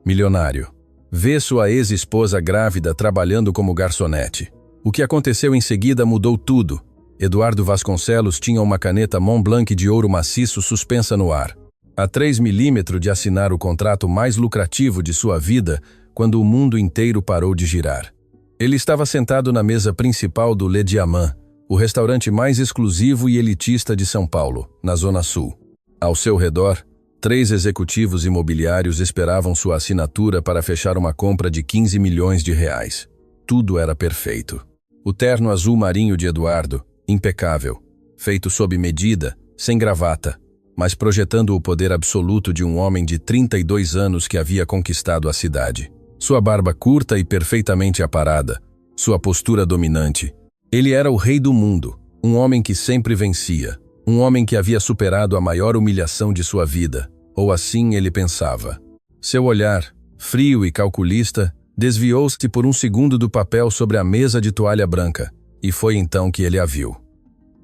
milionário. Vê sua ex-esposa grávida trabalhando como garçonete. O que aconteceu em seguida mudou tudo. Eduardo Vasconcelos tinha uma caneta Montblanc de ouro maciço suspensa no ar. A 3 milímetros de assinar o contrato mais lucrativo de sua vida quando o mundo inteiro parou de girar. Ele estava sentado na mesa principal do Le Diamant, o restaurante mais exclusivo e elitista de São Paulo, na Zona Sul. Ao seu redor, 3 executivos imobiliários esperavam sua assinatura para fechar uma compra de 15 milhões de reais. Tudo era perfeito. O terno azul marinho de Eduardo, impecável, feito sob medida, sem gravata, mas projetando o poder absoluto de um homem de 32 anos que havia conquistado a cidade. Sua barba curta e perfeitamente aparada, sua postura dominante. Ele era o rei do mundo, um homem que sempre vencia, um homem que havia superado a maior humilhação de sua vida, ou assim ele pensava. Seu olhar, frio e calculista, desviou-se por um segundo do papel sobre a mesa de toalha branca, e foi então que ele a viu.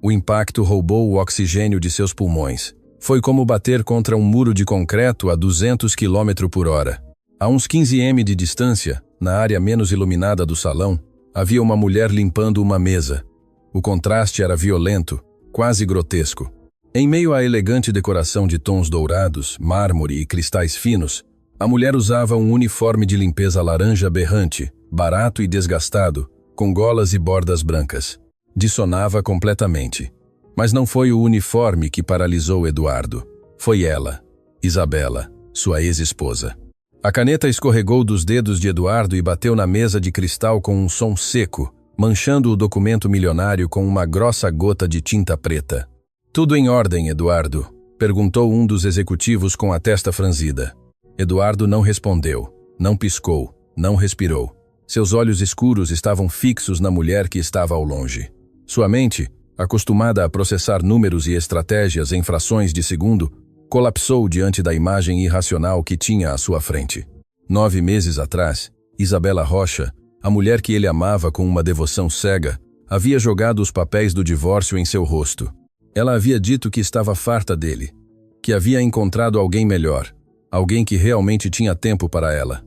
O impacto roubou o oxigênio de seus pulmões. Foi como bater contra um muro de concreto a 200 km por hora. A uns 15 m de distância, na área menos iluminada do salão, havia uma mulher limpando uma mesa. O contraste era violento, quase grotesco. Em meio à elegante decoração de tons dourados, mármore e cristais finos, a mulher usava um uniforme de limpeza laranja berrante, barato e desgastado, com golas e bordas brancas. Dissonava completamente. Mas não foi o uniforme que paralisou Eduardo. Foi ela, Isabela, sua ex-esposa. A caneta escorregou dos dedos de Eduardo e bateu na mesa de cristal com um som seco, manchando o documento milionário com uma grossa gota de tinta preta. "Tudo em ordem, Eduardo?" perguntou um dos executivos com a testa franzida. Eduardo não respondeu, não piscou, não respirou. Seus olhos escuros estavam fixos na mulher que estava ao longe. Sua mente, acostumada a processar números e estratégias em frações de segundo, colapsou diante da imagem irracional que tinha à sua frente. 9 meses atrás, Isabela Rocha, a mulher que ele amava com uma devoção cega, havia jogado os papéis do divórcio em seu rosto. Ela havia dito que estava farta dele, que havia encontrado alguém melhor, alguém que realmente tinha tempo para ela,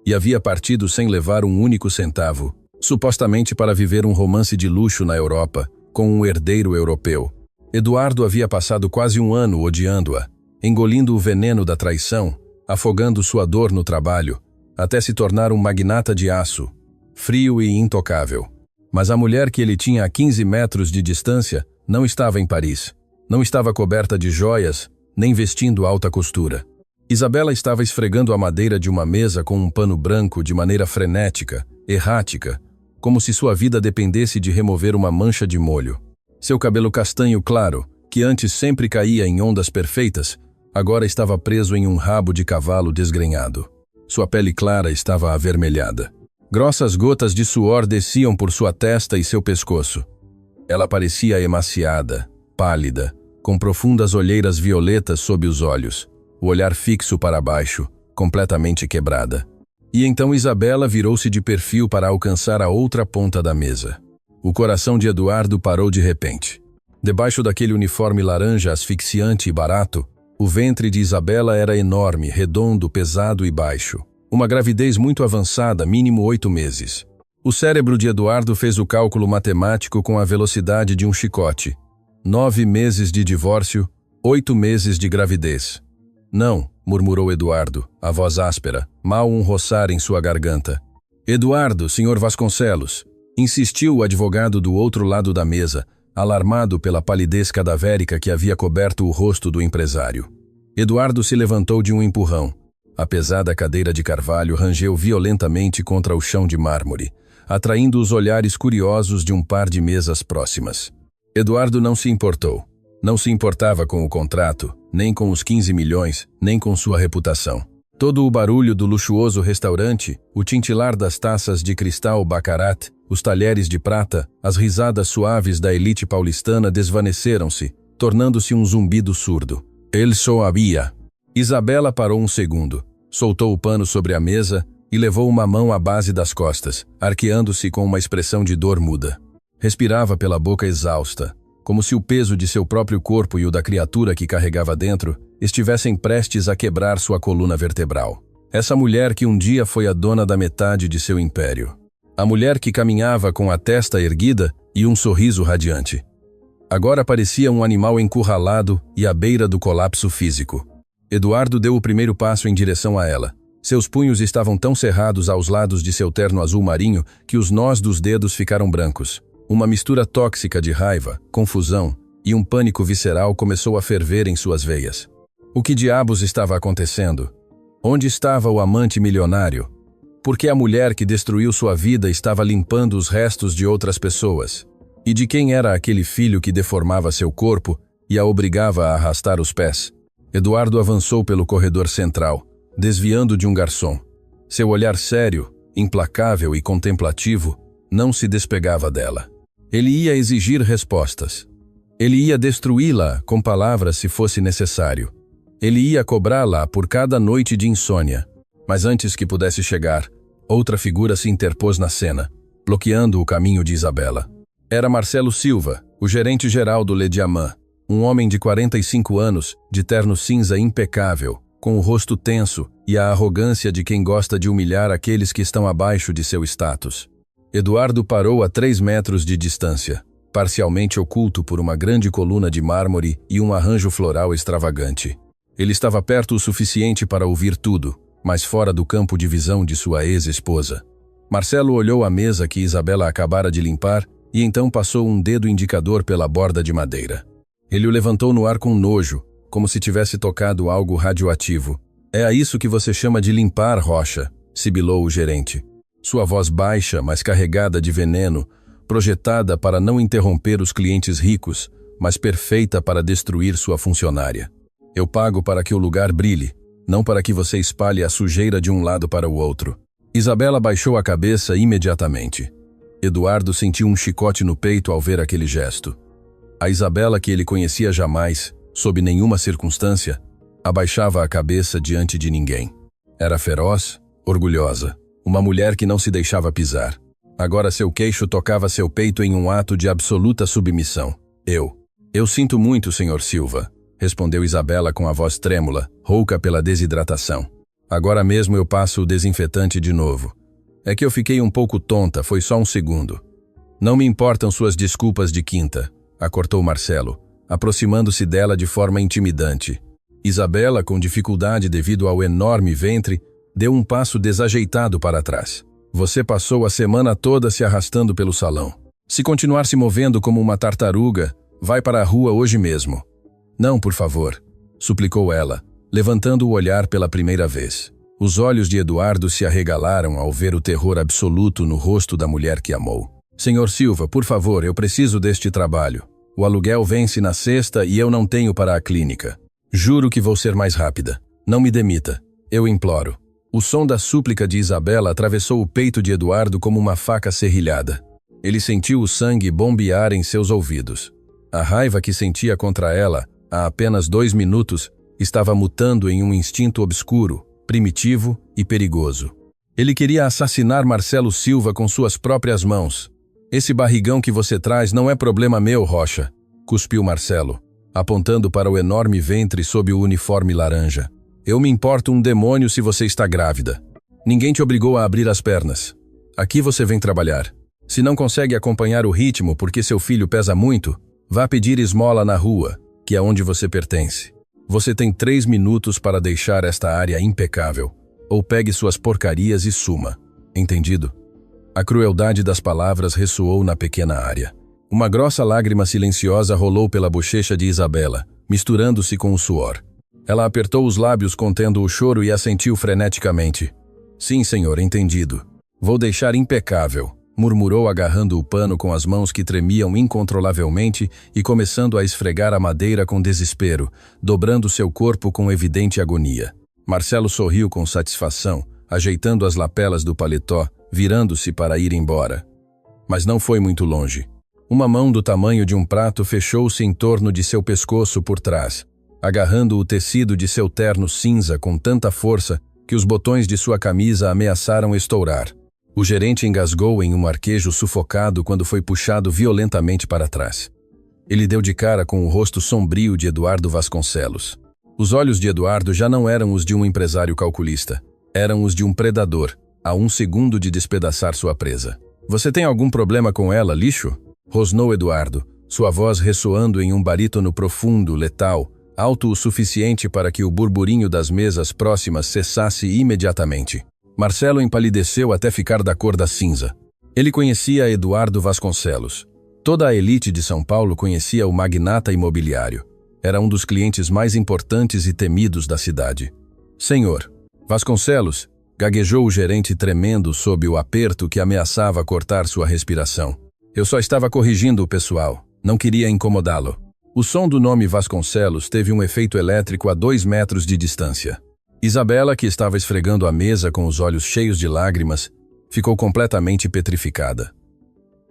e havia partido sem levar um único centavo, supostamente para viver um romance de luxo na Europa, com um herdeiro europeu. Eduardo havia passado quase um ano odiando-a, engolindo o veneno da traição, afogando sua dor no trabalho, até se tornar um magnata de aço, frio e intocável. Mas a mulher que ele tinha a 15 metros de distância não estava em Paris, não estava coberta de joias, nem vestindo alta costura. Isabela estava esfregando a madeira de uma mesa com um pano branco de maneira frenética, errática, como se sua vida dependesse de remover uma mancha de molho. Seu cabelo castanho claro, que antes sempre caía em ondas perfeitas, agora estava preso em um rabo de cavalo desgrenhado. Sua pele clara estava avermelhada. Grossas gotas de suor desciam por sua testa e seu pescoço. Ela parecia emaciada, pálida, com profundas olheiras violetas sob os olhos, o olhar fixo para baixo, completamente quebrada. E então Isabela virou-se de perfil para alcançar a outra ponta da mesa. O coração de Eduardo parou de repente. Debaixo daquele uniforme laranja asfixiante e barato, o ventre de Isabela era enorme, redondo, pesado e baixo. Uma gravidez muito avançada, mínimo 8 meses. O cérebro de Eduardo fez o cálculo matemático com a velocidade de um chicote. 9 meses de divórcio, 8 meses de gravidez. "Não", murmurou Eduardo, a voz áspera, mal um roçar em sua garganta. "Eduardo, Sr. Vasconcelos", insistiu o advogado do outro lado da mesa, alarmado pela palidez cadavérica que havia coberto o rosto do empresário. Eduardo se levantou de um empurrão. A pesada cadeira de carvalho rangeu violentamente contra o chão de mármore, atraindo os olhares curiosos de um par de mesas próximas. Eduardo não se importou. Não se importava com o contrato, nem com os 15 milhões, nem com sua reputação. Todo o barulho do luxuoso restaurante, o tintilar das taças de cristal baccarat, os talheres de prata, as risadas suaves da elite paulistana desvaneceram-se, tornando-se um zumbido surdo. Ele só havia. Isabela parou um segundo, soltou o pano sobre a mesa e levou uma mão à base das costas, arqueando-se com uma expressão de dor muda. Respirava pela boca exausta, como se o peso de seu próprio corpo e o da criatura que carregava dentro estivessem prestes a quebrar sua coluna vertebral. Essa mulher que um dia foi a dona da metade de seu império. A mulher que caminhava com a testa erguida e um sorriso radiante. Agora parecia um animal encurralado e à beira do colapso físico. Eduardo deu o primeiro passo em direção a ela. Seus punhos estavam tão cerrados aos lados de seu terno azul marinho que os nós dos dedos ficaram brancos. Uma mistura tóxica de raiva, confusão e um pânico visceral começou a ferver em suas veias. O que diabos estava acontecendo? Onde estava o amante milionário? Por que a mulher que destruiu sua vida estava limpando os restos de outras pessoas? E de quem era aquele filho que deformava seu corpo e a obrigava a arrastar os pés? Eduardo avançou pelo corredor central, desviando de um garçom. Seu olhar sério, implacável e contemplativo não se despegava dela. Ele ia exigir respostas. Ele ia destruí-la com palavras se fosse necessário. Ele ia cobrá-la por cada noite de insônia. Mas antes que pudesse chegar, outra figura se interpôs na cena, bloqueando o caminho de Isabela. Era Marcelo Silva, o gerente-geral do Le Diamant, um homem de 45 anos, de terno cinza impecável, com o rosto tenso e a arrogância de quem gosta de humilhar aqueles que estão abaixo de seu status. Eduardo parou a 3 metros de distância, parcialmente oculto por uma grande coluna de mármore e um arranjo floral extravagante. Ele estava perto o suficiente para ouvir tudo, mas fora do campo de visão de sua ex-esposa. Marcelo olhou a mesa que Isabela acabara de limpar e então passou um dedo indicador pela borda de madeira. Ele o levantou no ar com nojo, como se tivesse tocado algo radioativo. "É a isso que você chama de limpar, Rocha", sibilou o gerente. Sua voz baixa, mas carregada de veneno, projetada para não interromper os clientes ricos, mas perfeita para destruir sua funcionária. "Eu pago para que o lugar brilhe, não para que você espalhe a sujeira de um lado para o outro." Isabela baixou a cabeça imediatamente. Eduardo sentiu um chicote no peito ao ver aquele gesto. A Isabela que ele conhecia jamais, sob nenhuma circunstância, abaixava a cabeça diante de ninguém. Era feroz, orgulhosa, uma mulher que não se deixava pisar. Agora seu queixo tocava seu peito em um ato de absoluta submissão. Eu sinto muito, Sr. Silva", respondeu Isabela com a voz trêmula, rouca pela desidratação. "Agora mesmo eu passo o desinfetante de novo. É que eu fiquei um pouco tonta, foi só um segundo." "Não me importam suas desculpas de quinta", acortou Marcelo, aproximando-se dela de forma intimidante. Isabela, com dificuldade devido ao enorme ventre, deu um passo desajeitado para trás. "Você passou a semana toda se arrastando pelo salão. Se continuar se movendo como uma tartaruga, vai para a rua hoje mesmo." "Não, por favor", suplicou ela, levantando o olhar pela primeira vez. Os olhos de Eduardo se arregalaram ao ver o terror absoluto no rosto da mulher que amou. "Senhor Silva, por favor, eu preciso deste trabalho. O aluguel vence na sexta e eu não tenho para a clínica. Juro que vou ser mais rápida. Não me demita. Eu imploro." O som da súplica de Isabela atravessou o peito de Eduardo como uma faca serrilhada. Ele sentiu o sangue bombear em seus ouvidos. A raiva que sentia contra ela, há apenas 2 minutos, estava mutando em um instinto obscuro, primitivo e perigoso. Ele queria assassinar Marcelo Silva com suas próprias mãos. "Esse barrigão que você traz não é problema meu, Rocha", cuspiu Marcelo, apontando para o enorme ventre sob o uniforme laranja. "Eu me importo um demônio se você está grávida. Ninguém te obrigou a abrir as pernas. Aqui você vem trabalhar. Se não consegue acompanhar o ritmo porque seu filho pesa muito, vá pedir esmola na rua, que é onde você pertence. Você tem 3 minutos para deixar esta área impecável, ou pegue suas porcarias e suma. Entendido?" A crueldade das palavras ressoou na pequena área. Uma grossa lágrima silenciosa rolou pela bochecha de Isabela, misturando-se com o suor. Ela apertou os lábios contendo o choro e assentiu freneticamente. "Sim, senhor, entendido. Vou deixar impecável", murmurou agarrando o pano com as mãos que tremiam incontrolavelmente e começando a esfregar a madeira com desespero, dobrando seu corpo com evidente agonia. Marcelo sorriu com satisfação, ajeitando as lapelas do paletó, virando-se para ir embora. Mas não foi muito longe. Uma mão do tamanho de um prato fechou-se em torno de seu pescoço por trás, agarrando o tecido de seu terno cinza com tanta força que os botões de sua camisa ameaçaram estourar. O gerente engasgou em um arquejo sufocado quando foi puxado violentamente para trás. Ele deu de cara com o rosto sombrio de Eduardo Vasconcelos. Os olhos de Eduardo já não eram os de um empresário calculista. Eram os de um predador, a 1 segundo de despedaçar sua presa. Você tem algum problema com ela, lixo? Rosnou Eduardo, sua voz ressoando em um barítono profundo, letal, alto o suficiente para que o burburinho das mesas próximas cessasse imediatamente. Marcelo empalideceu até ficar da cor da cinza. Ele conhecia Eduardo Vasconcelos. Toda a elite de São Paulo conhecia o magnata imobiliário. Era um dos clientes mais importantes e temidos da cidade. Senhor Vasconcelos, gaguejou o gerente tremendo sob o aperto que ameaçava cortar sua respiração. Eu só estava corrigindo o pessoal, não queria incomodá-lo. O som do nome Vasconcelos teve um efeito elétrico a 2 metros de distância. Isabela, que estava esfregando a mesa com os olhos cheios de lágrimas, ficou completamente petrificada.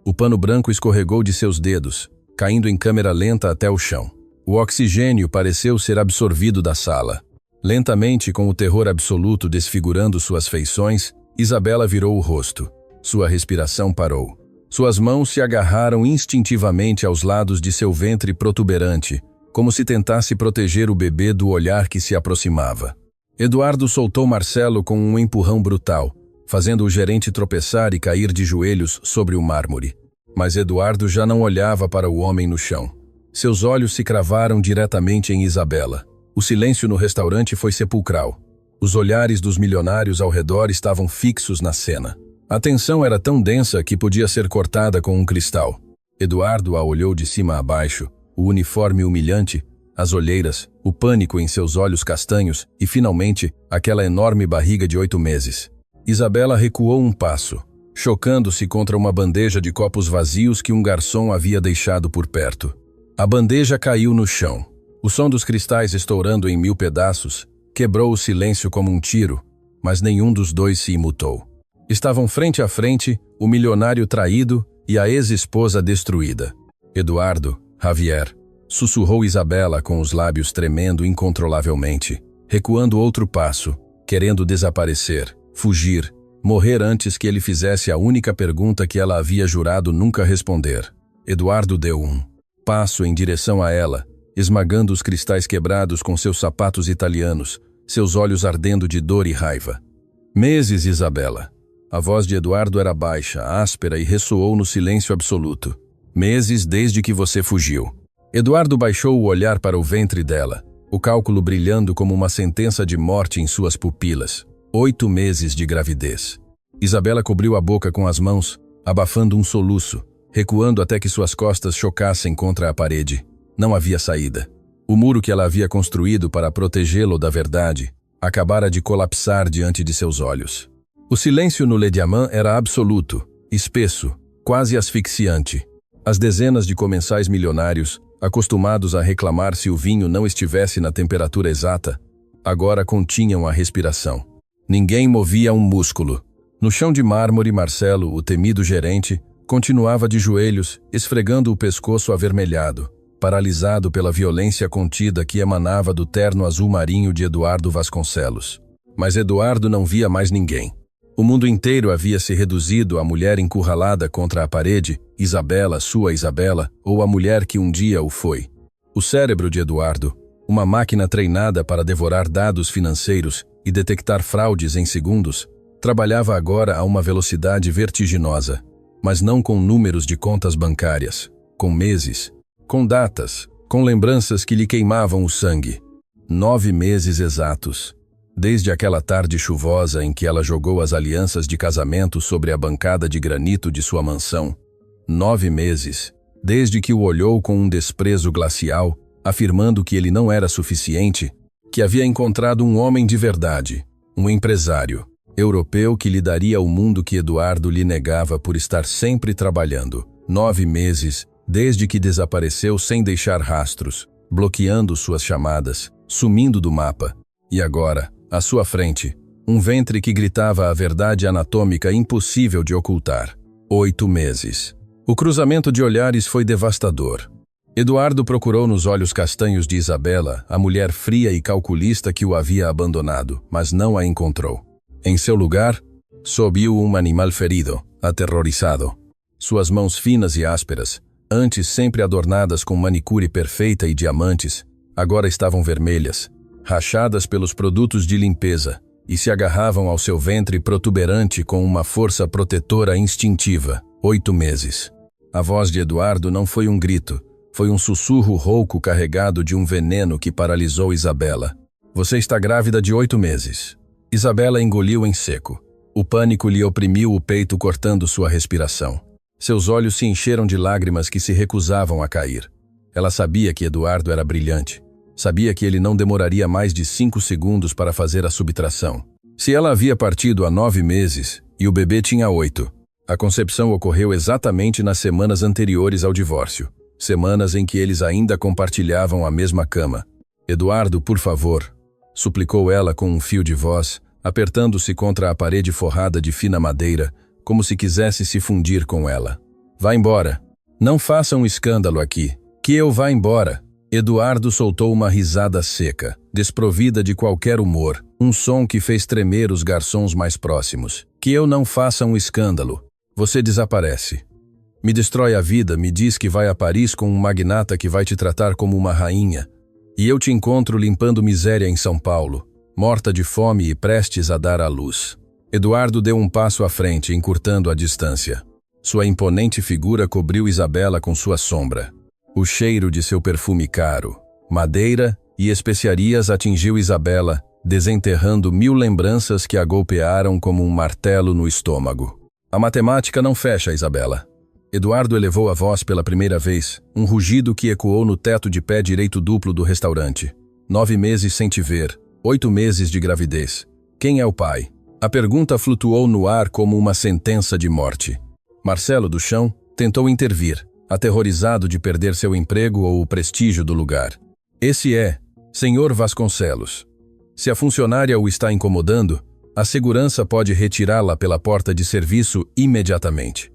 O pano branco escorregou de seus dedos, caindo em câmera lenta até o chão. O oxigênio pareceu ser absorvido da sala. Lentamente, com o terror absoluto desfigurando suas feições, Isabela virou o rosto. Sua respiração parou. Suas mãos se agarraram instintivamente aos lados de seu ventre protuberante, como se tentasse proteger o bebê do olhar que se aproximava. Eduardo soltou Marcelo com um empurrão brutal, fazendo o gerente tropeçar e cair de joelhos sobre o mármore. Mas Eduardo já não olhava para o homem no chão. Seus olhos se cravaram diretamente em Isabela. O silêncio no restaurante foi sepulcral. Os olhares dos milionários ao redor estavam fixos na cena. A tensão era tão densa que podia ser cortada com um cristal. Eduardo a olhou de cima a baixo, o uniforme humilhante, as olheiras, o pânico em seus olhos castanhos e, finalmente, aquela enorme barriga de 8 meses. Isabela recuou um passo, chocando-se contra uma bandeja de copos vazios que um garçom havia deixado por perto. A bandeja caiu no chão. O som dos cristais estourando em 1000 pedaços quebrou o silêncio como um tiro, mas nenhum dos dois se imutou. Estavam frente a frente o milionário traído e a ex-esposa destruída. Eduardo, Javier, sussurrou Isabela com os lábios tremendo incontrolavelmente, recuando outro passo, querendo desaparecer, fugir, morrer antes que ele fizesse a única pergunta que ela havia jurado nunca responder. Eduardo deu um passo em direção a ela, esmagando os cristais quebrados com seus sapatos italianos, seus olhos ardendo de dor e raiva. Meses, Isabela. A voz de Eduardo era baixa, áspera e ressoou no silêncio absoluto. Meses desde que você fugiu. Eduardo baixou o olhar para o ventre dela, o cálculo brilhando como uma sentença de morte em suas pupilas. 8 meses de gravidez. Isabela cobriu a boca com as mãos, abafando um soluço, recuando até que suas costas chocassem contra a parede. Não havia saída. O muro que ela havia construído para protegê-lo da verdade acabara de colapsar diante de seus olhos. O silêncio no Le Diamant era absoluto, espesso, quase asfixiante. As dezenas de comensais milionários, acostumados a reclamar se o vinho não estivesse na temperatura exata, agora continham a respiração. Ninguém movia um músculo. No chão de mármore, Marcelo, o temido gerente, continuava de joelhos, esfregando o pescoço avermelhado, paralisado pela violência contida que emanava do terno azul marinho de Eduardo Vasconcelos. Mas Eduardo não via mais ninguém. O mundo inteiro havia se reduzido à mulher encurralada contra a parede, Isabela, sua Isabela, ou a mulher que um dia o foi. O cérebro de Eduardo, uma máquina treinada para devorar dados financeiros e detectar fraudes em segundos, trabalhava agora a uma velocidade vertiginosa, mas não com números de contas bancárias, com meses, com datas, com lembranças que lhe queimavam o sangue. 9 meses exatos. Desde aquela tarde chuvosa em que ela jogou as alianças de casamento sobre a bancada de granito de sua mansão. 9 meses, desde que o olhou com um desprezo glacial, afirmando que ele não era suficiente, que havia encontrado um homem de verdade, um empresário, europeu que lhe daria o mundo que Eduardo lhe negava por estar sempre trabalhando. 9 meses, desde que desapareceu sem deixar rastros, bloqueando suas chamadas, sumindo do mapa. E agora, à sua frente, um ventre que gritava a verdade anatômica impossível de ocultar. 8 meses. O cruzamento de olhares foi devastador. Eduardo procurou nos olhos castanhos de Isabela a mulher fria e calculista que o havia abandonado, mas não a encontrou. Em seu lugar, subiu um animal ferido, aterrorizado. Suas mãos finas e ásperas, antes sempre adornadas com manicure perfeita e diamantes, agora estavam vermelhas, rachadas pelos produtos de limpeza, e se agarravam ao seu ventre protuberante com uma força protetora instintiva. 8 meses. A voz de Eduardo não foi um grito, foi um sussurro rouco carregado de um veneno que paralisou Isabela. Você está grávida de 8 meses. Isabela engoliu em seco. O pânico lhe oprimiu o peito, cortando sua respiração. Seus olhos se encheram de lágrimas que se recusavam a cair. Ela sabia que Eduardo era brilhante. Sabia que ele não demoraria mais de 5 segundos para fazer a subtração. Se ela havia partido há 9 meses e o bebê tinha 8, a concepção ocorreu exatamente nas semanas anteriores ao divórcio. Semanas em que eles ainda compartilhavam a mesma cama. Eduardo, por favor, suplicou ela com um fio de voz, apertando-se contra a parede forrada de fina madeira, como se quisesse se fundir com ela. Vá embora. Não faça um escândalo aqui. Que eu vá embora. Eduardo soltou uma risada seca, desprovida de qualquer humor, um som que fez tremer os garçons mais próximos. Que eu não faça um escândalo. Você desaparece. Me destrói a vida, me diz que vai a Paris com um magnata que vai te tratar como uma rainha. E eu te encontro limpando miséria em São Paulo, morta de fome e prestes a dar à luz. Eduardo deu um passo à frente, encurtando a distância. Sua imponente figura cobriu Isabela com sua sombra. O cheiro de seu perfume caro, madeira e especiarias atingiu Isabela, desenterrando 1000 lembranças que a golpearam como um martelo no estômago. A matemática não fecha, Isabela. Eduardo elevou a voz pela primeira vez, um rugido que ecoou no teto de pé direito duplo do restaurante. 9 meses sem te ver, 8 meses de gravidez. Quem é o pai? A pergunta flutuou no ar como uma sentença de morte. Marcelo, do chão, tentou intervir, aterrorizado de perder seu emprego ou o prestígio do lugar. Esse é, Sr. Vasconcelos. Se a funcionária o está incomodando, a segurança pode retirá-la pela porta de serviço imediatamente.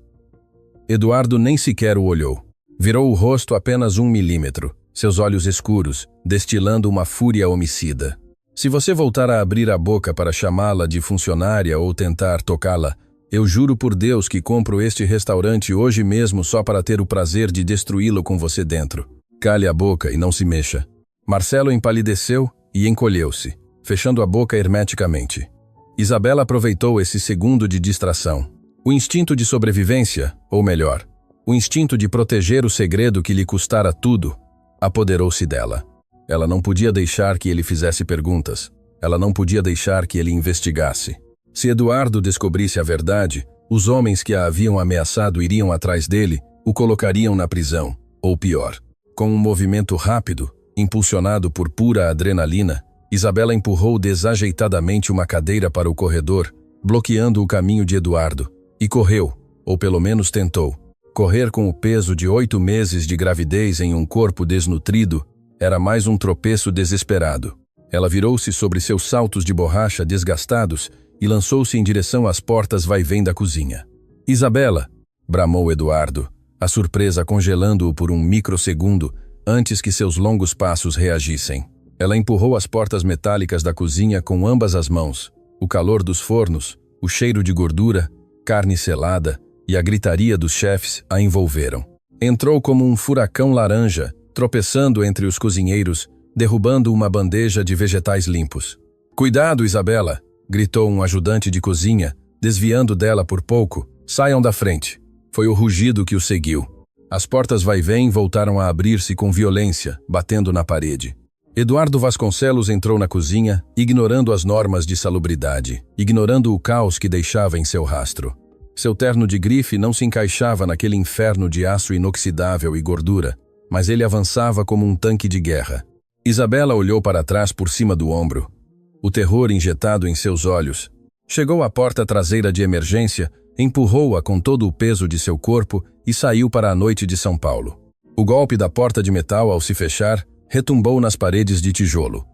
Eduardo nem sequer o olhou. Virou o rosto apenas 1 milímetro, seus olhos escuros, destilando uma fúria homicida. Se você voltar a abrir a boca para chamá-la de funcionária ou tentar tocá-la, eu juro por Deus que compro este restaurante hoje mesmo só para ter o prazer de destruí-lo com você dentro. Cale a boca e não se mexa. Marcelo empalideceu e encolheu-se, fechando a boca hermeticamente. Isabela aproveitou esse segundo de distração. O instinto de sobrevivência, ou melhor, o instinto de proteger o segredo que lhe custara tudo, apoderou-se dela. Ela não podia deixar que ele fizesse perguntas. Ela não podia deixar que ele investigasse. Se Eduardo descobrisse a verdade, os homens que a haviam ameaçado iriam atrás dele, o colocariam na prisão, ou pior. Com um movimento rápido, impulsionado por pura adrenalina, Isabela empurrou desajeitadamente uma cadeira para o corredor, bloqueando o caminho de Eduardo, e correu, ou pelo menos tentou. Correr com o peso de 8 meses de gravidez em um corpo desnutrido era mais um tropeço desesperado. Ela virou-se sobre seus saltos de borracha desgastados e lançou-se em direção às portas vai-vem da cozinha. Isabela, bramou Eduardo, a surpresa congelando-o por um microsegundo antes que seus longos passos reagissem. Ela empurrou as portas metálicas da cozinha com ambas as mãos. O calor dos fornos, o cheiro de gordura, carne selada e a gritaria dos chefes a envolveram. Entrou como um furacão laranja, tropeçando entre os cozinheiros, derrubando uma bandeja de vegetais limpos. "Cuidado, Isabela!" gritou um ajudante de cozinha, desviando dela por pouco. "Saiam da frente." Foi o rugido que o seguiu. As portas vai-vem voltaram a abrir-se com violência, batendo na parede. Eduardo Vasconcelos entrou na cozinha, ignorando as normas de salubridade, ignorando o caos que deixava em seu rastro. Seu terno de grife não se encaixava naquele inferno de aço inoxidável e gordura, mas ele avançava como um tanque de guerra. Isabela olhou para trás por cima do ombro, o terror injetado em seus olhos. Chegou à porta traseira de emergência, empurrou-a com todo o peso de seu corpo e saiu para a noite de São Paulo. O golpe da porta de metal, ao se fechar, retumbou nas paredes de tijolo.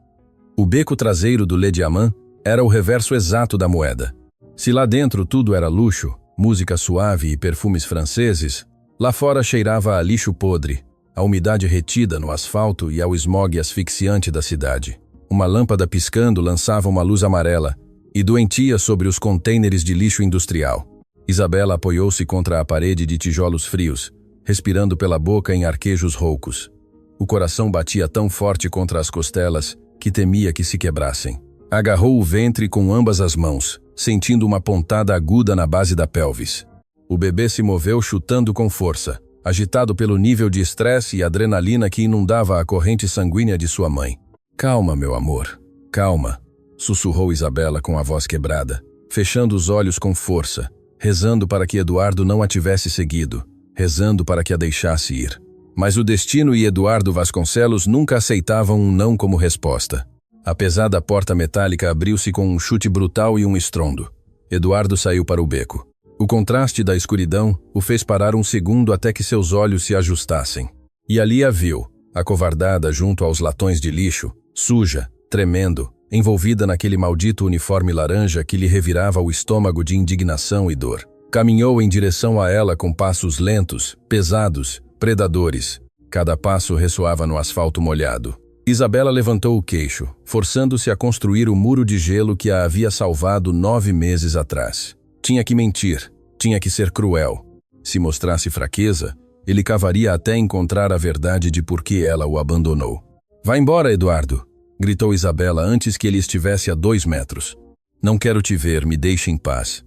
O beco traseiro do Le Diamant era o reverso exato da moeda. Se lá dentro tudo era luxo, música suave e perfumes franceses, lá fora cheirava a lixo podre, a umidade retida no asfalto e ao esmogue asfixiante da cidade. Uma lâmpada piscando lançava uma luz amarela e doentia sobre os contêineres de lixo industrial. Isabela apoiou-se contra a parede de tijolos frios, respirando pela boca em arquejos roucos. O coração batia tão forte contra as costelas que temia que se quebrassem. Agarrou o ventre com ambas as mãos, sentindo uma pontada aguda na base da pelvis. O bebê se moveu chutando com força, agitado pelo nível de estresse e adrenalina que inundava a corrente sanguínea de sua mãe. Calma, meu amor, calma, sussurrou Isabela com a voz quebrada, fechando os olhos com força, rezando para que Eduardo não a tivesse seguido, rezando para que a deixasse ir. Mas o destino e Eduardo Vasconcelos nunca aceitavam um não como resposta. A pesada porta metálica abriu-se com um chute brutal e um estrondo. Eduardo saiu para o beco. O contraste da escuridão o fez parar um segundo até que seus olhos se ajustassem. E ali a viu, acovardada junto aos latões de lixo, suja, tremendo, envolvida naquele maldito uniforme laranja que lhe revirava o estômago de indignação e dor. Caminhou em direção a ela com passos lentos, pesados, predadores. Cada passo ressoava no asfalto molhado. Isabela levantou o queixo, forçando-se a construir o muro de gelo que a havia salvado 9 meses atrás. Tinha que mentir, tinha que ser cruel. Se mostrasse fraqueza, ele cavaria até encontrar a verdade de por que ela o abandonou. "Vá embora, Eduardo!" gritou Isabela antes que ele estivesse a 2 metros. "Não quero te ver, me deixe em paz."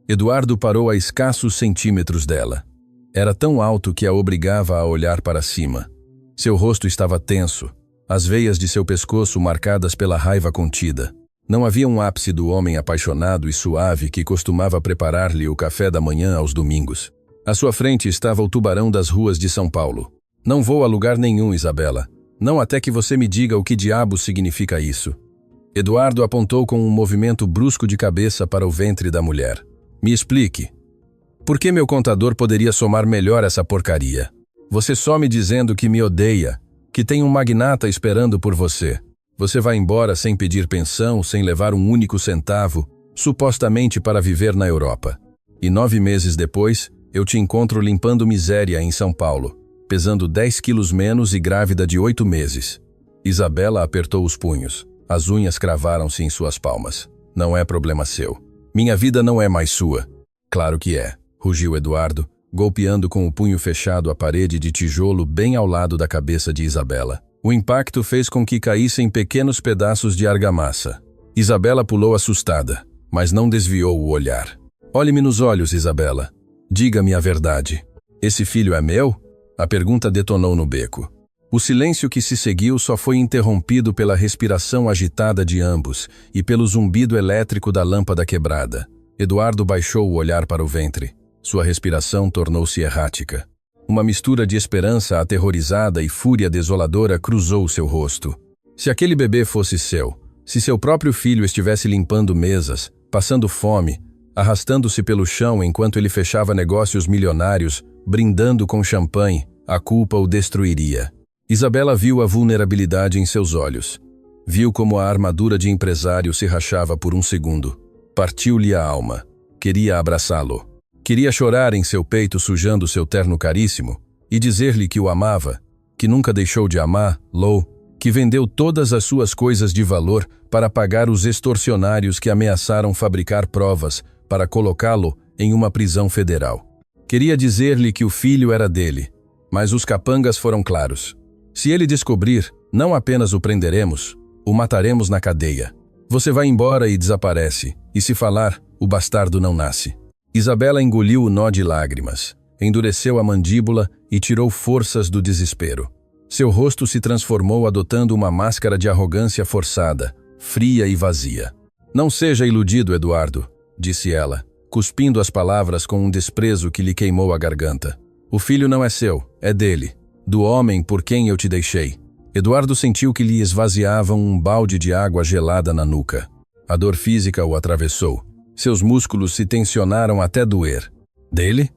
Eduardo parou a escassos centímetros dela. Era tão alto que a obrigava a olhar para cima. Seu rosto estava tenso, as veias de seu pescoço marcadas pela raiva contida. Não havia um ápice do homem apaixonado e suave que costumava preparar-lhe o café da manhã aos domingos. À sua frente estava o tubarão das ruas de São Paulo. "Não vou a lugar nenhum, Isabela. Não até que você me diga o que diabos significa isso." Eduardo apontou com um movimento brusco de cabeça para o ventre da mulher. "Me explique. Por que meu contador poderia somar melhor essa porcaria? Você some dizendo que me odeia, que tem um magnata esperando por você. Você vai embora sem pedir pensão, sem levar um único centavo, supostamente para viver na Europa. E 9 meses depois, eu te encontro limpando miséria em São Paulo, pesando 10 quilos menos e grávida de 8 meses. Isabela apertou os punhos. As unhas cravaram-se em suas palmas. "Não é problema seu. Minha vida não é mais sua." "Claro que é", rugiu Eduardo, golpeando com o punho fechado a parede de tijolo bem ao lado da cabeça de Isabela. O impacto fez com que caíssem pequenos pedaços de argamassa. Isabela pulou assustada, mas não desviou o olhar. "Olhe-me nos olhos, Isabela. Diga-me a verdade. Esse filho é meu?" A pergunta detonou no beco. O silêncio que se seguiu só foi interrompido pela respiração agitada de ambos e pelo zumbido elétrico da lâmpada quebrada. Eduardo baixou o olhar para o ventre. Sua respiração tornou-se errática. Uma mistura de esperança aterrorizada e fúria desoladora cruzou seu rosto. Se aquele bebê fosse seu, se seu próprio filho estivesse limpando mesas, passando fome, arrastando-se pelo chão enquanto ele fechava negócios milionários, brindando com champanhe, a culpa o destruiria. Isabela viu a vulnerabilidade em seus olhos. Viu como a armadura de empresário se rachava por um segundo. Partiu-lhe a alma. Queria abraçá-lo. Queria chorar em seu peito sujando seu terno caríssimo e dizer-lhe que o amava, que nunca deixou de amar, que vendeu todas as suas coisas de valor para pagar os extorsionários que ameaçaram fabricar provas para colocá-lo em uma prisão federal. Queria dizer-lhe que o filho era dele, mas os capangas foram claros. Se ele descobrir, não apenas o prenderemos, o mataremos na cadeia. Você vai embora e desaparece, e se falar, o bastardo não nasce. Isabela engoliu o nó de lágrimas, endureceu a mandíbula e tirou forças do desespero. Seu rosto se transformou adotando uma máscara de arrogância forçada, fria e vazia. "Não seja iludido, Eduardo", disse ela, cuspindo as palavras com um desprezo que lhe queimou a garganta. "O filho não é seu, é dele, do homem por quem eu te deixei." Eduardo sentiu que lhe esvaziavam um balde de água gelada na nuca. A dor física o atravessou. Seus músculos se tensionaram até doer. "Dele?"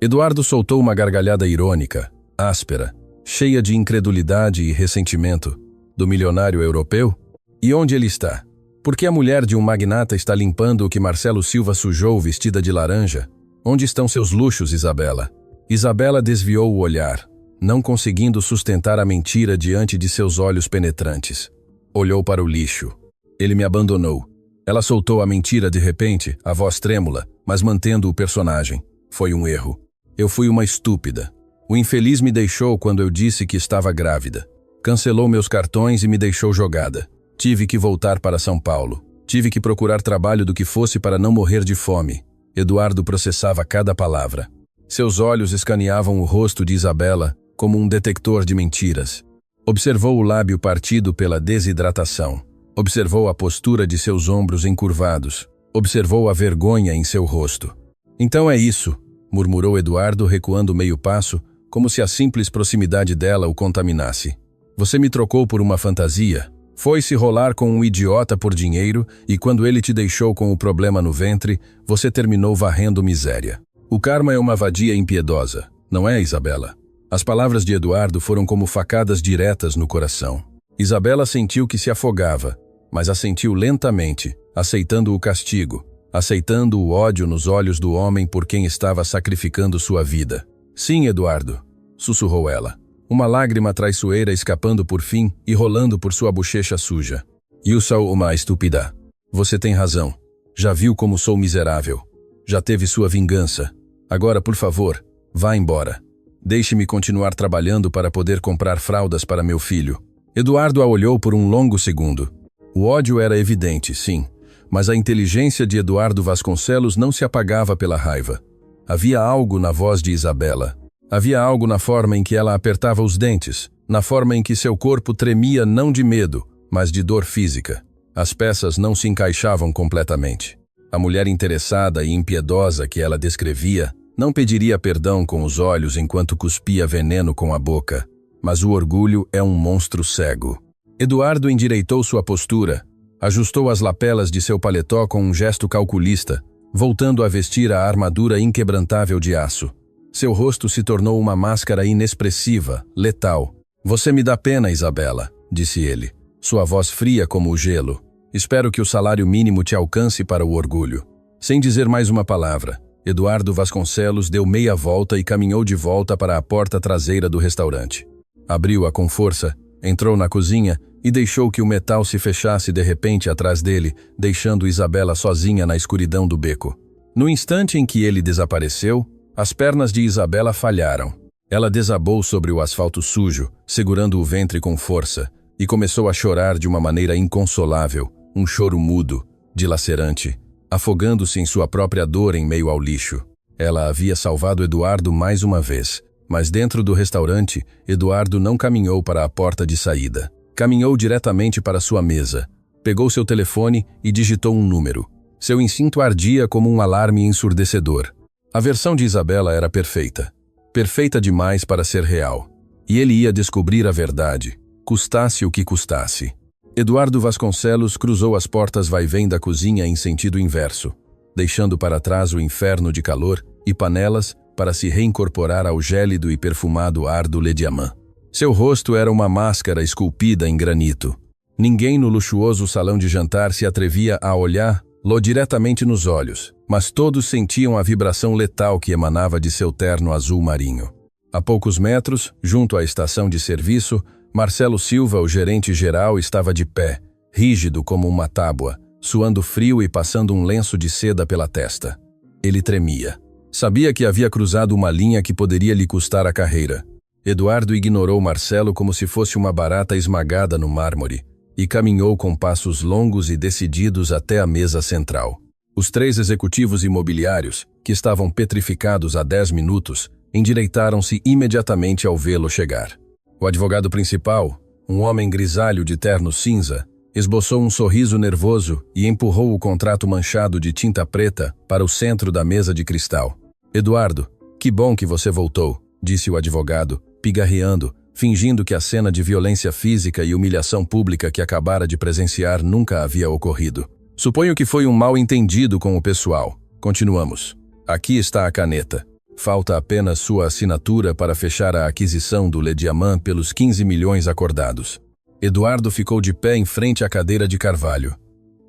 Eduardo soltou uma gargalhada irônica, áspera, cheia de incredulidade e ressentimento. "Do milionário europeu? E onde ele está? Por que a mulher de um magnata está limpando o que Marcelo Silva sujou vestida de laranja? Onde estão seus luxos, Isabela?" Isabela desviou o olhar, não conseguindo sustentar a mentira diante de seus olhos penetrantes. Olhou para o lixo. "Ele me abandonou." Ela soltou a mentira de repente, a voz trêmula, mas mantendo o personagem. "Foi um erro. Eu fui uma estúpida. O infeliz me deixou quando eu disse que estava grávida. Cancelou meus cartões e me deixou jogada. Tive que voltar para São Paulo. Tive que procurar trabalho do que fosse para não morrer de fome. Eduardo processava cada palavra. Seus olhos escaneavam o rosto de Isabela como um detector de mentiras. Observou o lábio partido pela desidratação. Observou a postura de seus ombros encurvados. Observou a vergonha em seu rosto. Então é isso, murmurou Eduardo recuando meio passo, como se a simples proximidade dela o contaminasse. Você me trocou por uma fantasia. Foi-se rolar com um idiota por dinheiro e quando ele te deixou com o problema no ventre, você terminou varrendo miséria. O karma é uma vadia impiedosa, não é, Isabela? As palavras de Eduardo foram como facadas diretas no coração. Isabela sentiu que se afogava, mas assentiu lentamente, aceitando o castigo, aceitando o ódio nos olhos do homem por quem estava sacrificando sua vida. Sim, Eduardo, sussurrou ela. Uma lágrima traiçoeira escapando por fim e rolando por sua bochecha suja. Eu sou uma estúpida. Você tem razão. Já viu como sou miserável. Já teve sua vingança. Agora, por favor, vá embora. Deixe-me continuar trabalhando para poder comprar fraldas para meu filho. Eduardo a olhou por um longo segundo. O ódio era evidente, sim, mas a inteligência de Eduardo Vasconcelos não se apagava pela raiva. Havia algo na voz de Isabela. Havia algo na forma em que ela apertava os dentes, na forma em que seu corpo tremia não de medo, mas de dor física. As peças não se encaixavam completamente. A mulher interessada e impiedosa que ela descrevia não pediria perdão com os olhos enquanto cuspia veneno com a boca, mas o orgulho é um monstro cego. Eduardo endireitou sua postura, ajustou as lapelas de seu paletó com um gesto calculista, voltando a vestir a armadura inquebrantável de aço. Seu rosto se tornou uma máscara inexpressiva, letal. Você me dá pena, Isabela, disse ele, sua voz fria como o gelo. Espero que o salário mínimo te alcance para o orgulho. Sem dizer mais uma palavra, Eduardo Vasconcelos deu meia volta e caminhou de volta para a porta traseira do restaurante. Abriu-a com força, entrou na cozinha e deixou que o metal se fechasse de repente atrás dele, deixando Isabela sozinha na escuridão do beco. No instante em que ele desapareceu, as pernas de Isabela falharam. Ela desabou sobre o asfalto sujo, segurando o ventre com força, e começou a chorar de uma maneira inconsolável, um choro mudo, dilacerante, afogando-se em sua própria dor em meio ao lixo. Ela havia salvado Eduardo mais uma vez, mas dentro do restaurante, Eduardo não caminhou para a porta de saída. Caminhou diretamente para sua mesa, pegou seu telefone e digitou um número. Seu instinto ardia como um alarme ensurdecedor. A versão de Isabela era perfeita. Perfeita demais para ser real. E ele ia descobrir a verdade, custasse o que custasse. Eduardo Vasconcelos cruzou as portas vai-vem da cozinha em sentido inverso, deixando para trás o inferno de calor e panelas para se reincorporar ao gélido e perfumado ar do Le Diamant. Seu rosto era uma máscara esculpida em granito. Ninguém no luxuoso salão de jantar se atrevia a olhar-lo diretamente nos olhos, mas todos sentiam a vibração letal que emanava de seu terno azul marinho. A poucos metros, junto à estação de serviço, Marcelo Silva, o gerente-geral, estava de pé, rígido como uma tábua, suando frio e passando um lenço de seda pela testa. Ele tremia. Sabia que havia cruzado uma linha que poderia lhe custar a carreira. Eduardo ignorou Marcelo como se fosse uma barata esmagada no mármore e caminhou com passos longos e decididos até a mesa central. Os 3 executivos imobiliários, que estavam petrificados há 10 minutos, endireitaram-se imediatamente ao vê-lo chegar. O advogado principal, um homem grisalho de terno cinza, esboçou um sorriso nervoso e empurrou o contrato manchado de tinta preta para o centro da mesa de cristal. Eduardo, que bom que você voltou, disse o advogado, pigarreando, fingindo que a cena de violência física e humilhação pública que acabara de presenciar nunca havia ocorrido. Suponho que foi um mal-entendido com o pessoal. Continuamos. Aqui está a caneta. Falta apenas sua assinatura para fechar a aquisição do Le Diamant pelos 15 milhões acordados. Eduardo ficou de pé em frente à cadeira de carvalho.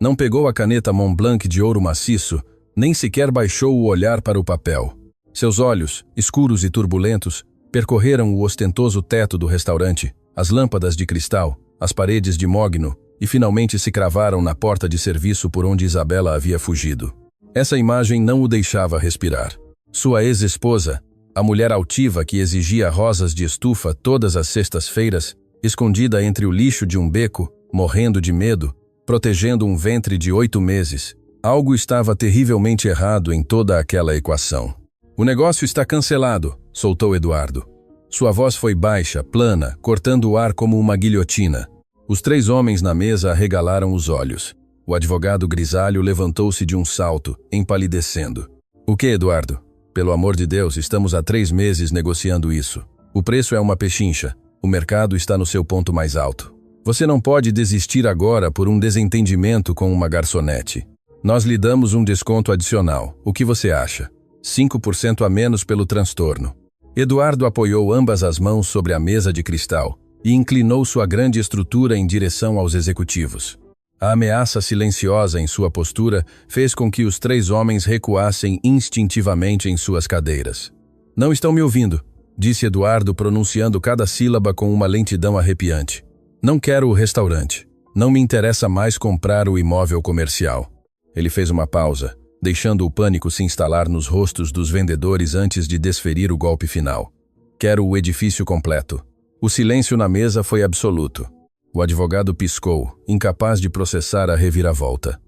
Não pegou a caneta Montblanc de ouro maciço, nem sequer baixou o olhar para o papel. Seus olhos, escuros e turbulentos, percorreram o ostentoso teto do restaurante, as lâmpadas de cristal, as paredes de mogno, e finalmente se cravaram na porta de serviço por onde Isabela havia fugido. Essa imagem não o deixava respirar. Sua ex-esposa, a mulher altiva que exigia rosas de estufa todas as sextas-feiras, escondida entre o lixo de um beco, morrendo de medo, protegendo um ventre de 8 meses. Algo estava terrivelmente errado em toda aquela equação. O negócio está cancelado, soltou Eduardo. Sua voz foi baixa, plana, cortando o ar como uma guilhotina. Os 3 homens na mesa arregalaram os olhos. O advogado grisalho levantou-se de um salto, empalidecendo. O que, Eduardo? Pelo amor de Deus, estamos há 3 meses negociando isso. O preço é uma pechincha. O mercado está no seu ponto mais alto. Você não pode desistir agora por um desentendimento com uma garçonete. Nós lhe damos um desconto adicional. O que você acha? 5% a menos pelo transtorno. Eduardo apoiou ambas as mãos sobre a mesa de cristal e inclinou sua grande estrutura em direção aos executivos. A ameaça silenciosa em sua postura fez com que os 3 homens recuassem instintivamente em suas cadeiras. Não estão me ouvindo, disse Eduardo, pronunciando cada sílaba com uma lentidão arrepiante. Não quero o restaurante. Não me interessa mais comprar o imóvel comercial. Ele fez uma pausa, deixando o pânico se instalar nos rostos dos vendedores antes de desferir o golpe final. Quero o edifício completo. O silêncio na mesa foi absoluto. O advogado piscou, incapaz de processar a reviravolta.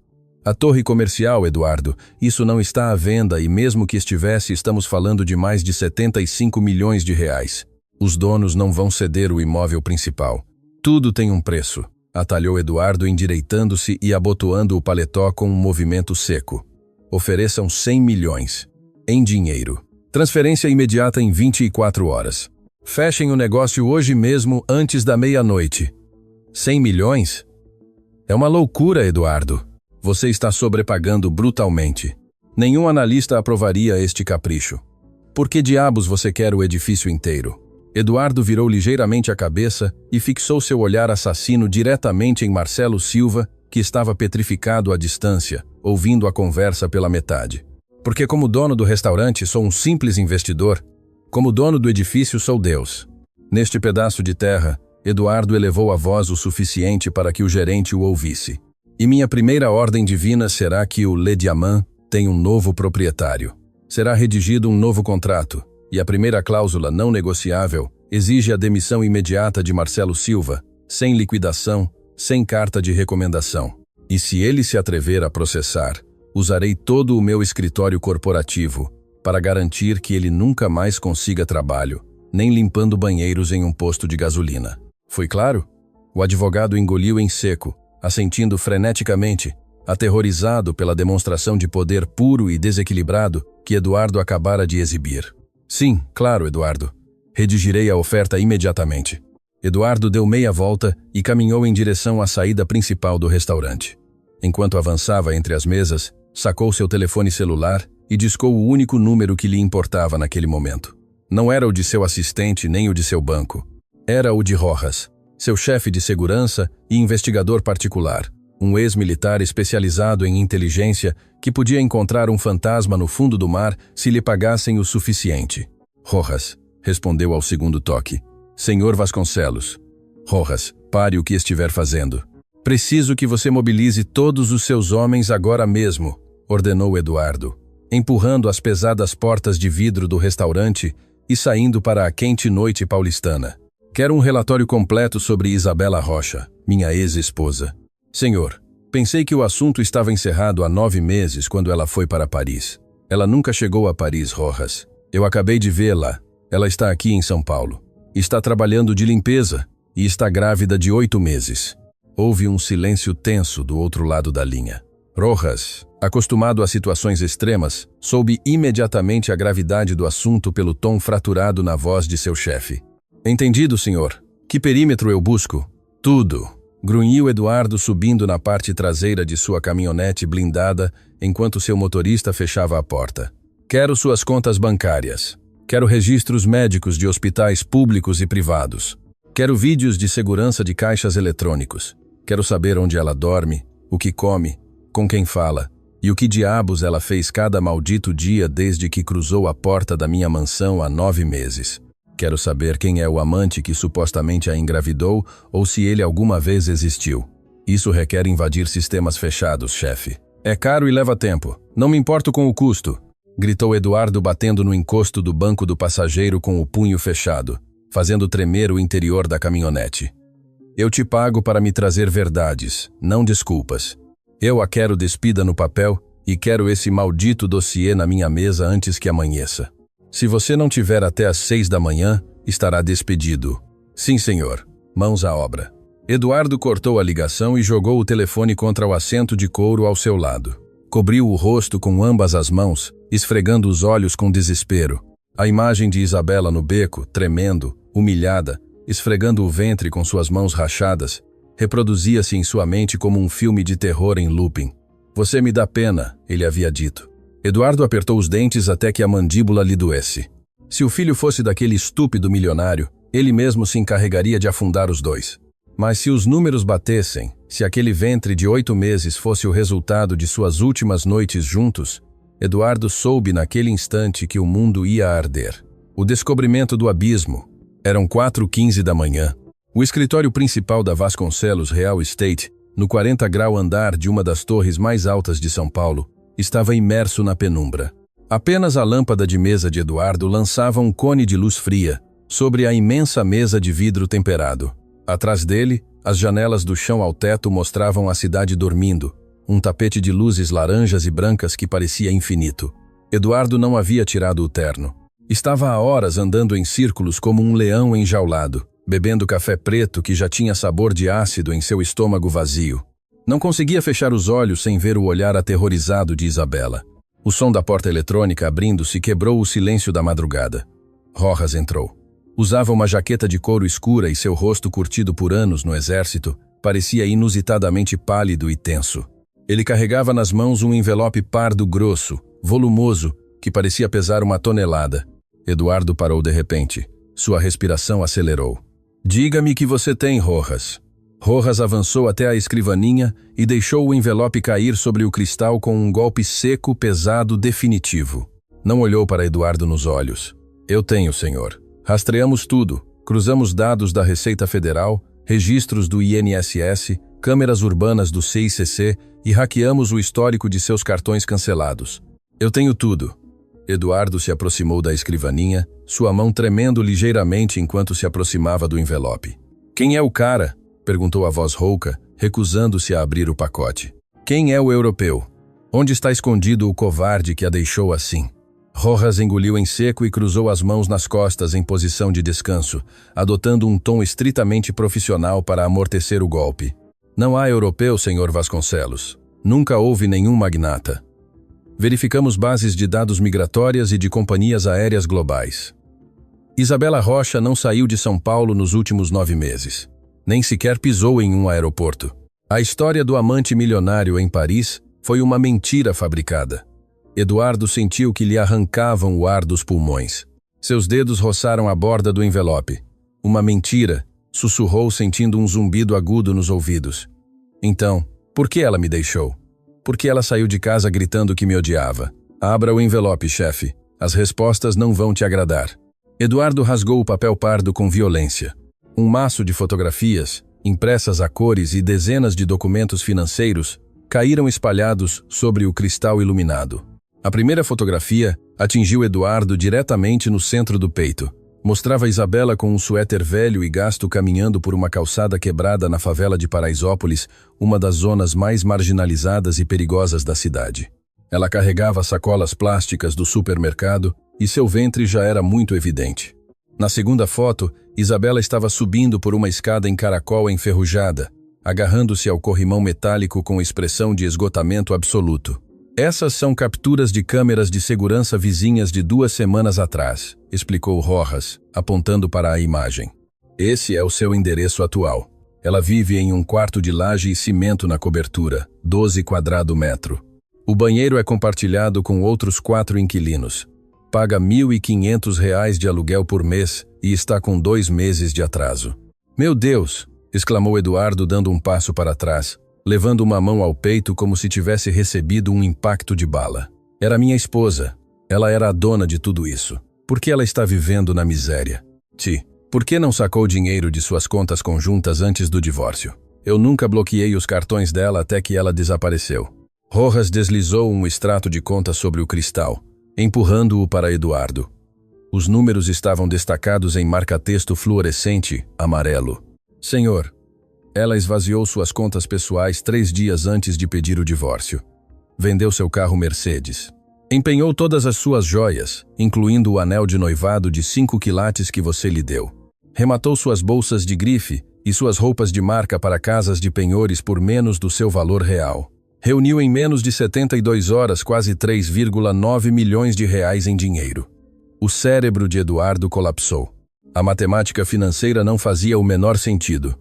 A torre comercial, Eduardo, isso não está à venda e mesmo que estivesse, estamos falando de mais de 75 milhões de reais. Os donos não vão ceder o imóvel principal. Tudo tem um preço, atalhou Eduardo endireitando-se e abotoando o paletó com um movimento seco. Ofereçam 100 milhões. Em dinheiro. Transferência imediata em 24 horas. Fechem o negócio hoje mesmo, antes da meia-noite. 100 milhões? É uma loucura, Eduardo. Você está sobrepagando brutalmente. Nenhum analista aprovaria este capricho. Por que diabos você quer o edifício inteiro? Eduardo virou ligeiramente a cabeça e fixou seu olhar assassino diretamente em Marcelo Silva, que estava petrificado à distância, ouvindo a conversa pela metade. Porque como dono do restaurante sou um simples investidor, como dono do edifício sou Deus. Neste pedaço de terra, Eduardo elevou a voz o suficiente para que o gerente o ouvisse. E minha primeira ordem divina será que o Le Diamant tenha um novo proprietário. Será redigido um novo contrato, e a primeira cláusula não negociável exige a demissão imediata de Marcelo Silva, sem liquidação, sem carta de recomendação. E se ele se atrever a processar, usarei todo o meu escritório corporativo para garantir que ele nunca mais consiga trabalho, nem limpando banheiros em um posto de gasolina. Foi claro? O advogado engoliu em seco, assentindo freneticamente, aterrorizado pela demonstração de poder puro e desequilibrado que Eduardo acabara de exibir. Sim, claro, Eduardo. Redigirei a oferta imediatamente. Eduardo deu meia volta e caminhou em direção à saída principal do restaurante. Enquanto avançava entre as mesas, sacou seu telefone celular e discou o único número que lhe importava naquele momento. Não era o de seu assistente nem o de seu banco. Era o de Rojas, seu chefe de segurança e investigador particular, um ex-militar especializado em inteligência que podia encontrar um fantasma no fundo do mar se lhe pagassem o suficiente. Rojas, respondeu ao segundo toque. Senhor Vasconcelos. Rojas, pare o que estiver fazendo. Preciso que você mobilize todos os seus homens agora mesmo, ordenou Eduardo, empurrando as pesadas portas de vidro do restaurante e saindo para a quente noite paulistana. Quero um relatório completo sobre Isabela Rocha, minha ex-esposa. Senhor, pensei que o assunto estava encerrado há 9 meses quando ela foi para Paris. Ela nunca chegou a Paris, Rojas. Eu acabei de vê-la. Ela está aqui em São Paulo. Está trabalhando de limpeza e está grávida de 8 meses. Houve um silêncio tenso do outro lado da linha. Rojas, acostumado a situações extremas, soube imediatamente a gravidade do assunto pelo tom fraturado na voz de seu chefe. Entendido, senhor. Que perímetro eu busco? Tudo. Grunhiu Eduardo subindo na parte traseira de sua caminhonete blindada enquanto seu motorista fechava a porta. Quero suas contas bancárias. Quero registros médicos de hospitais públicos e privados. Quero vídeos de segurança de caixas eletrônicos. Quero saber onde ela dorme, o que come, com quem fala e o que diabos ela fez cada maldito dia desde que cruzou a porta da minha mansão há 9 meses. Quero saber quem é o amante que supostamente a engravidou ou se ele alguma vez existiu. Isso requer invadir sistemas fechados, chefe. É caro e leva tempo. Não me importo com o custo, gritou Eduardo batendo no encosto do banco do passageiro com o punho fechado, fazendo tremer o interior da caminhonete. Eu te pago para me trazer verdades, não desculpas. Eu a quero despida no papel e quero esse maldito dossiê na minha mesa antes que amanheça. Se você não tiver até às 6 da manhã, estará despedido. Sim, senhor. Mãos à obra. Eduardo cortou a ligação e jogou o telefone contra o assento de couro ao seu lado. Cobriu o rosto com ambas as mãos, esfregando os olhos com desespero. A imagem de Isabela no beco, tremendo, humilhada, esfregando o ventre com suas mãos rachadas, reproduzia-se em sua mente como um filme de terror em looping. Você me dá pena, ele havia dito. Eduardo apertou os dentes até que a mandíbula lhe doesse. Se o filho fosse daquele estúpido milionário, ele mesmo se encarregaria de afundar os dois. Mas se os números batessem, se aquele ventre de 8 meses fosse o resultado de suas últimas noites juntos, Eduardo soube naquele instante que o mundo ia arder. O descobrimento do abismo. Eram 4h15 da manhã. O escritório principal da Vasconcelos Real Estate, no 40º andar de uma das torres mais altas de São Paulo, estava imerso na penumbra. Apenas a lâmpada de mesa de Eduardo lançava um cone de luz fria sobre a imensa mesa de vidro temperado. Atrás dele, as janelas do chão ao teto mostravam a cidade dormindo, um tapete de luzes laranjas e brancas que parecia infinito. Eduardo não havia tirado o terno. Estava há horas andando em círculos como um leão enjaulado, bebendo café preto que já tinha sabor de ácido em seu estômago vazio. Não conseguia fechar os olhos sem ver o olhar aterrorizado de Isabela. O som da porta eletrônica abrindo-se quebrou o silêncio da madrugada. Rojas entrou. Usava uma jaqueta de couro escura e seu rosto curtido por anos no exército parecia inusitadamente pálido e tenso. Ele carregava nas mãos um envelope pardo grosso, volumoso, que parecia pesar 1 tonelada. Eduardo parou de repente. Sua respiração acelerou. Diga-me que você tem, Rojas. Rojas avançou até a escrivaninha e deixou o envelope cair sobre o cristal com um golpe seco, pesado, definitivo. Não olhou para Eduardo nos olhos. Eu tenho, senhor. Rastreamos tudo. Cruzamos dados da Receita Federal, registros do INSS, câmeras urbanas do CICC e hackeamos o histórico de seus cartões cancelados. Eu tenho tudo. Eduardo se aproximou da escrivaninha, sua mão tremendo ligeiramente enquanto se aproximava do envelope. Quem é o cara? Perguntou a voz rouca, recusando-se a abrir o pacote. Quem é o europeu? Onde está escondido o covarde que a deixou assim? Rojas engoliu em seco e cruzou as mãos nas costas em posição de descanso, adotando um tom estritamente profissional para amortecer o golpe. Não há europeu, senhor Vasconcelos. Nunca houve nenhum magnata. Verificamos bases de dados migratórias e de companhias aéreas globais. Isabela Rocha não saiu de São Paulo nos últimos 9 meses. Nem sequer pisou em um aeroporto. A história do amante milionário em Paris foi uma mentira fabricada. Eduardo sentiu que lhe arrancavam o ar dos pulmões. Seus dedos roçaram a borda do envelope. Uma mentira, sussurrou sentindo um zumbido agudo nos ouvidos. Então, por que ela me deixou? Por que ela saiu de casa gritando que me odiava? Abra o envelope, chefe. As respostas não vão te agradar. Eduardo rasgou o papel pardo com violência. Um maço de fotografias, impressas a cores e dezenas de documentos financeiros, caíram espalhados sobre o cristal iluminado. A primeira fotografia atingiu Eduardo diretamente no centro do peito. Mostrava Isabela com um suéter velho e gasto caminhando por uma calçada quebrada na favela de Paraisópolis, uma das zonas mais marginalizadas e perigosas da cidade. Ela carregava sacolas plásticas do supermercado e seu ventre já era muito evidente. Na segunda foto, Isabela estava subindo por uma escada em caracol enferrujada, agarrando-se ao corrimão metálico com expressão de esgotamento absoluto. Essas são capturas de câmeras de segurança vizinhas de 2 semanas atrás, explicou Rojas, apontando para a imagem. Esse é o seu endereço atual. Ela vive em um quarto de laje e cimento na cobertura, 12 quadrado metro. O banheiro é compartilhado com outros 4 inquilinos. Paga R$ 1.500 de aluguel por mês e está com 2 meses de atraso. Meu Deus! Exclamou Eduardo dando um passo para trás, levando uma mão ao peito como se tivesse recebido um impacto de bala. Era minha esposa. Ela era a dona de tudo isso. Por que ela está vivendo na miséria? Por que não sacou dinheiro de suas contas conjuntas antes do divórcio? Eu nunca bloqueei os cartões dela até que ela desapareceu. Rojas deslizou um extrato de conta sobre o cristal, empurrando-o para Eduardo. Os números estavam destacados em marca-texto fluorescente, amarelo. Senhor, Ela esvaziou suas contas pessoais 3 dias antes de pedir o divórcio. Vendeu seu carro Mercedes. Empenhou todas as suas joias, incluindo o anel de noivado de 5 quilates que você lhe deu. Rematou suas bolsas de grife e suas roupas de marca para casas de penhores por menos do seu valor real. Reuniu em menos de 72 horas quase 3,9 milhões de reais em dinheiro. O cérebro de Eduardo colapsou. A matemática financeira não fazia o menor sentido.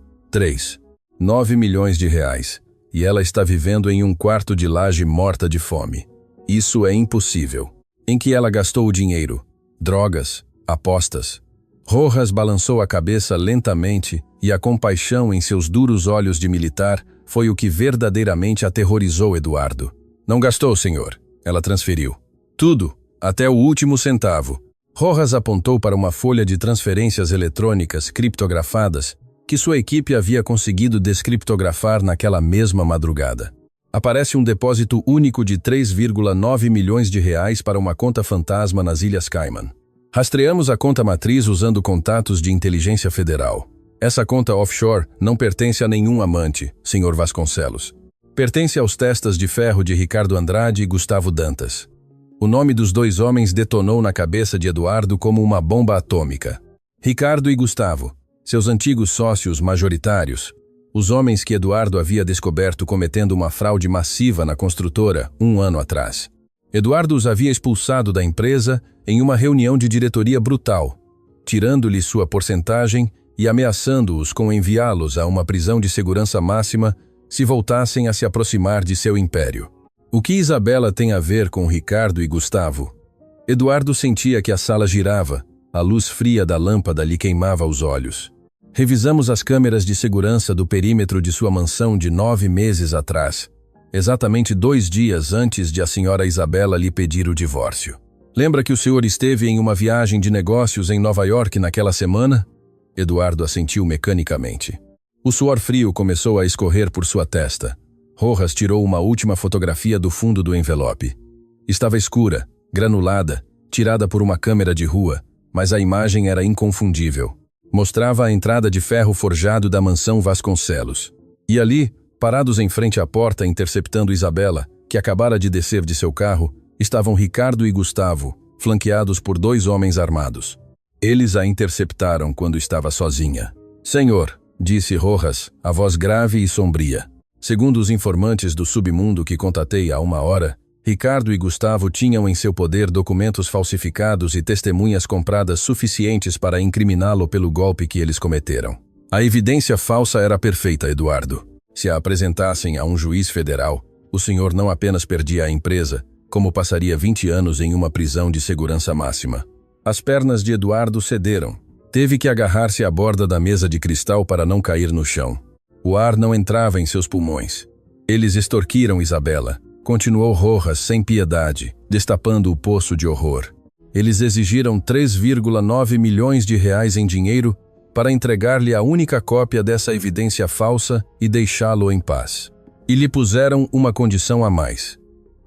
9 milhões de reais. E ela está vivendo em um quarto de laje morta de fome. Isso é impossível. Em que ela gastou o dinheiro? Drogas, apostas. Rojas balançou a cabeça lentamente e a compaixão em seus duros olhos de militar foi o que verdadeiramente aterrorizou Eduardo. Não gastou, senhor. Ela transferiu. Tudo, até o último centavo. Rojas apontou para uma folha de transferências eletrônicas criptografadas que sua equipe havia conseguido descriptografar naquela mesma madrugada. Aparece um depósito único de 3,9 milhões de reais para uma conta fantasma nas Ilhas Cayman. Rastreamos a conta matriz usando contatos de inteligência federal. Essa conta offshore não pertence a nenhum amante, Sr. Vasconcelos. Pertence aos testas de ferro de Ricardo Andrade e Gustavo Dantas. O nome dos 2 homens detonou na cabeça de Eduardo como uma bomba atômica. Ricardo e Gustavo, seus antigos sócios majoritários, os homens que Eduardo havia descoberto cometendo uma fraude massiva na construtora 1 ano atrás. Eduardo os havia expulsado da empresa em uma reunião de diretoria brutal, tirando-lhe sua porcentagem e ameaçando-os com enviá-los a uma prisão de segurança máxima se voltassem a se aproximar de seu império. O que Isabela tem a ver com Ricardo e Gustavo? Eduardo sentia que a sala girava, a luz fria da lâmpada lhe queimava os olhos. Revisamos as câmeras de segurança do perímetro de sua mansão de 9 meses atrás, exatamente 2 dias antes de a senhora Isabela lhe pedir o divórcio. Lembra que o senhor esteve em uma viagem de negócios em Nova York naquela semana? Eduardo assentiu mecanicamente. O suor frio começou a escorrer por sua testa. Rojas tirou uma última fotografia do fundo do envelope. Estava escura, granulada, tirada por uma câmera de rua, mas a imagem era inconfundível. Mostrava a entrada de ferro forjado da mansão Vasconcelos. E ali, parados em frente à porta interceptando Isabela, que acabara de descer de seu carro, estavam Ricardo e Gustavo, flanqueados por 2 homens armados. Eles a interceptaram quando estava sozinha. Senhor, disse Rojas, a voz grave e sombria. Segundo os informantes do submundo que contatei há 1 hora, Ricardo e Gustavo tinham em seu poder documentos falsificados e testemunhas compradas suficientes para incriminá-lo pelo golpe que eles cometeram. A evidência falsa era perfeita, Eduardo. Se a apresentassem a um juiz federal, o senhor não apenas perdia a empresa, como passaria 20 anos em uma prisão de segurança máxima. As pernas de Eduardo cederam. Teve que agarrar-se à borda da mesa de cristal para não cair no chão. O ar não entrava em seus pulmões. Eles extorquiram Isabela. Continuou Rojas sem piedade, destapando o poço de horror. Eles exigiram 3,9 milhões de reais em dinheiro para entregar-lhe a única cópia dessa evidência falsa e deixá-lo em paz. E lhe puseram uma condição a mais.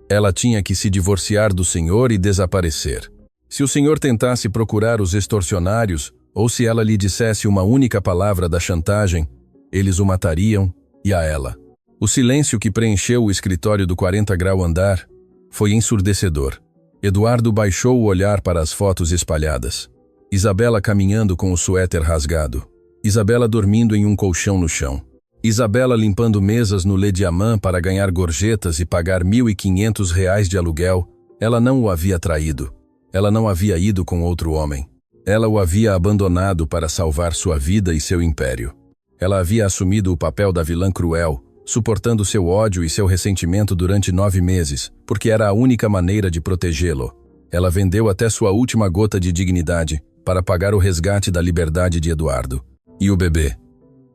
Ela tinha que se divorciar do senhor e desaparecer. Se o senhor tentasse procurar os extorsionários, ou se ela lhe dissesse uma única palavra da chantagem, eles o matariam e a ela. O silêncio que preencheu o escritório do 40 grau andar foi ensurdecedor. Eduardo baixou o olhar para as fotos espalhadas. Isabela caminhando com o suéter rasgado. Isabela dormindo em um colchão no chão. Isabela limpando mesas no Le Diamant para ganhar gorjetas e pagar R$ 1.500 de aluguel. Ela não o havia traído. Ela não havia ido com outro homem. Ela o havia abandonado para salvar sua vida e seu império. Ela havia assumido o papel da vilã cruel, suportando seu ódio e seu ressentimento durante 9 meses, porque era a única maneira de protegê-lo. Ela vendeu até sua última gota de dignidade para pagar o resgate da liberdade de Eduardo. E o bebê?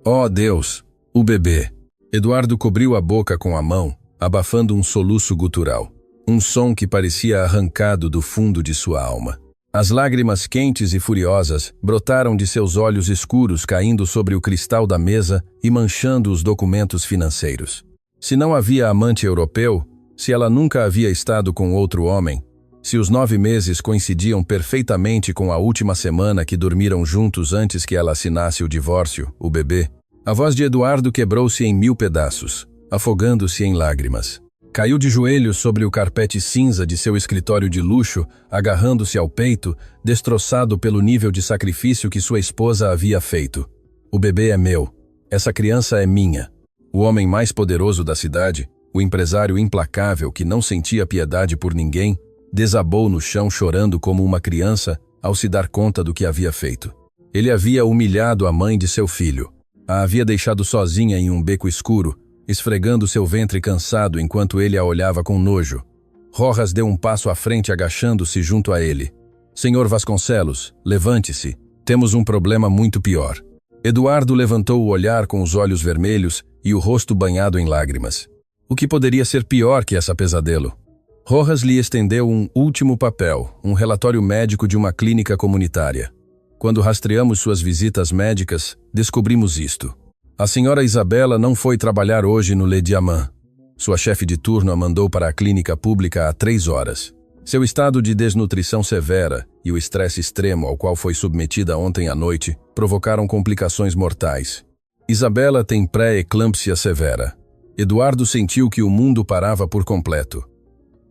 Oh, Deus! O bebê! Eduardo cobriu a boca com a mão, abafando um soluço gutural. Um som que parecia arrancado do fundo de sua alma. As lágrimas quentes e furiosas brotaram de seus olhos escuros caindo sobre o cristal da mesa e manchando os documentos financeiros. Se não havia amante europeu, se ela nunca havia estado com outro homem, se os 9 meses coincidiam perfeitamente com a última semana que dormiram juntos antes que ela assinasse o divórcio, o bebê, A voz de Eduardo quebrou-se em 1000 pedaços, afogando-se em lágrimas. Caiu de joelhos sobre o carpete cinza de seu escritório de luxo, agarrando-se ao peito, destroçado pelo nível de sacrifício que sua esposa havia feito. O bebê é meu. Essa criança é minha. O homem mais poderoso da cidade, o empresário implacável que não sentia piedade por ninguém, desabou no chão chorando como uma criança ao se dar conta do que havia feito. Ele havia humilhado a mãe de seu filho. A havia deixado sozinha em um beco escuro, esfregando seu ventre cansado enquanto ele a olhava com nojo. Rojas deu um passo à frente agachando-se junto a ele. Senhor Vasconcelos, levante-se. Temos um problema muito pior. Eduardo levantou o olhar com os olhos vermelhos e o rosto banhado em lágrimas. O que poderia ser pior que essa pesadelo? Rojas lhe estendeu um último papel, um relatório médico de uma clínica comunitária. Quando rastreamos suas visitas médicas, descobrimos isto. A senhora Isabela não foi trabalhar hoje no Le Diamant. Sua chefe de turno a mandou para a clínica pública há 3 horas. Seu estado de desnutrição severa e o estresse extremo ao qual foi submetida ontem à noite provocaram complicações mortais. Isabela tem pré-eclâmpsia severa. Eduardo sentiu que o mundo parava por completo.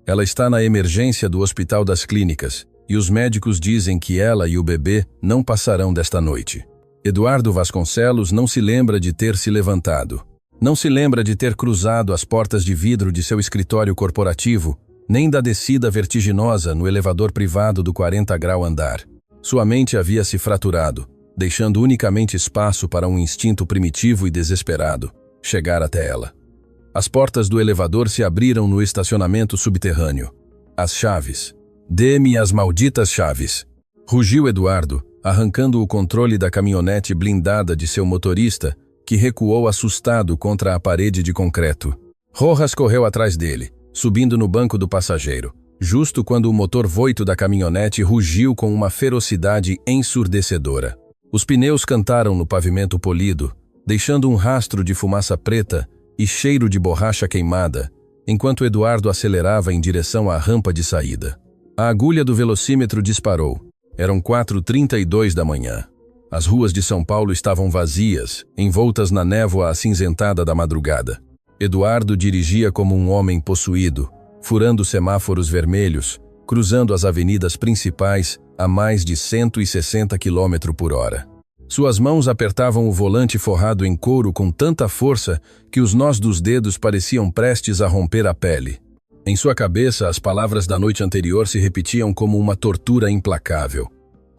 Ela está na emergência do Hospital das Clínicas e os médicos dizem que ela e o bebê não passarão desta noite. Eduardo Vasconcelos não se lembra de ter se levantado. Não se lembra de ter cruzado as portas de vidro de seu escritório corporativo, nem da descida vertiginosa no elevador privado do 40º andar. Sua mente havia se fraturado, deixando unicamente espaço para um instinto primitivo e desesperado, chegar até ela. As portas do elevador se abriram no estacionamento subterrâneo. As chaves. Dê-me as malditas chaves. Rugiu Eduardo, arrancando o controle da caminhonete blindada de seu motorista, que recuou assustado contra a parede de concreto. Rojas correu atrás dele, subindo no banco do passageiro, justo quando o motor voito da caminhonete rugiu com uma ferocidade ensurdecedora. Os pneus cantaram no pavimento polido, deixando um rastro de fumaça preta e cheiro de borracha queimada, enquanto Eduardo acelerava em direção à rampa de saída. A agulha do velocímetro disparou. Eram 4h32 da manhã. As ruas de São Paulo estavam vazias, envoltas na névoa acinzentada da madrugada. Eduardo dirigia como um homem possuído, furando semáforos vermelhos, cruzando as avenidas principais a mais de 160 km/h. Suas mãos apertavam o volante forrado em couro com tanta força que os nós dos dedos pareciam prestes a romper a pele. Em sua cabeça, as palavras da noite anterior se repetiam como uma tortura implacável.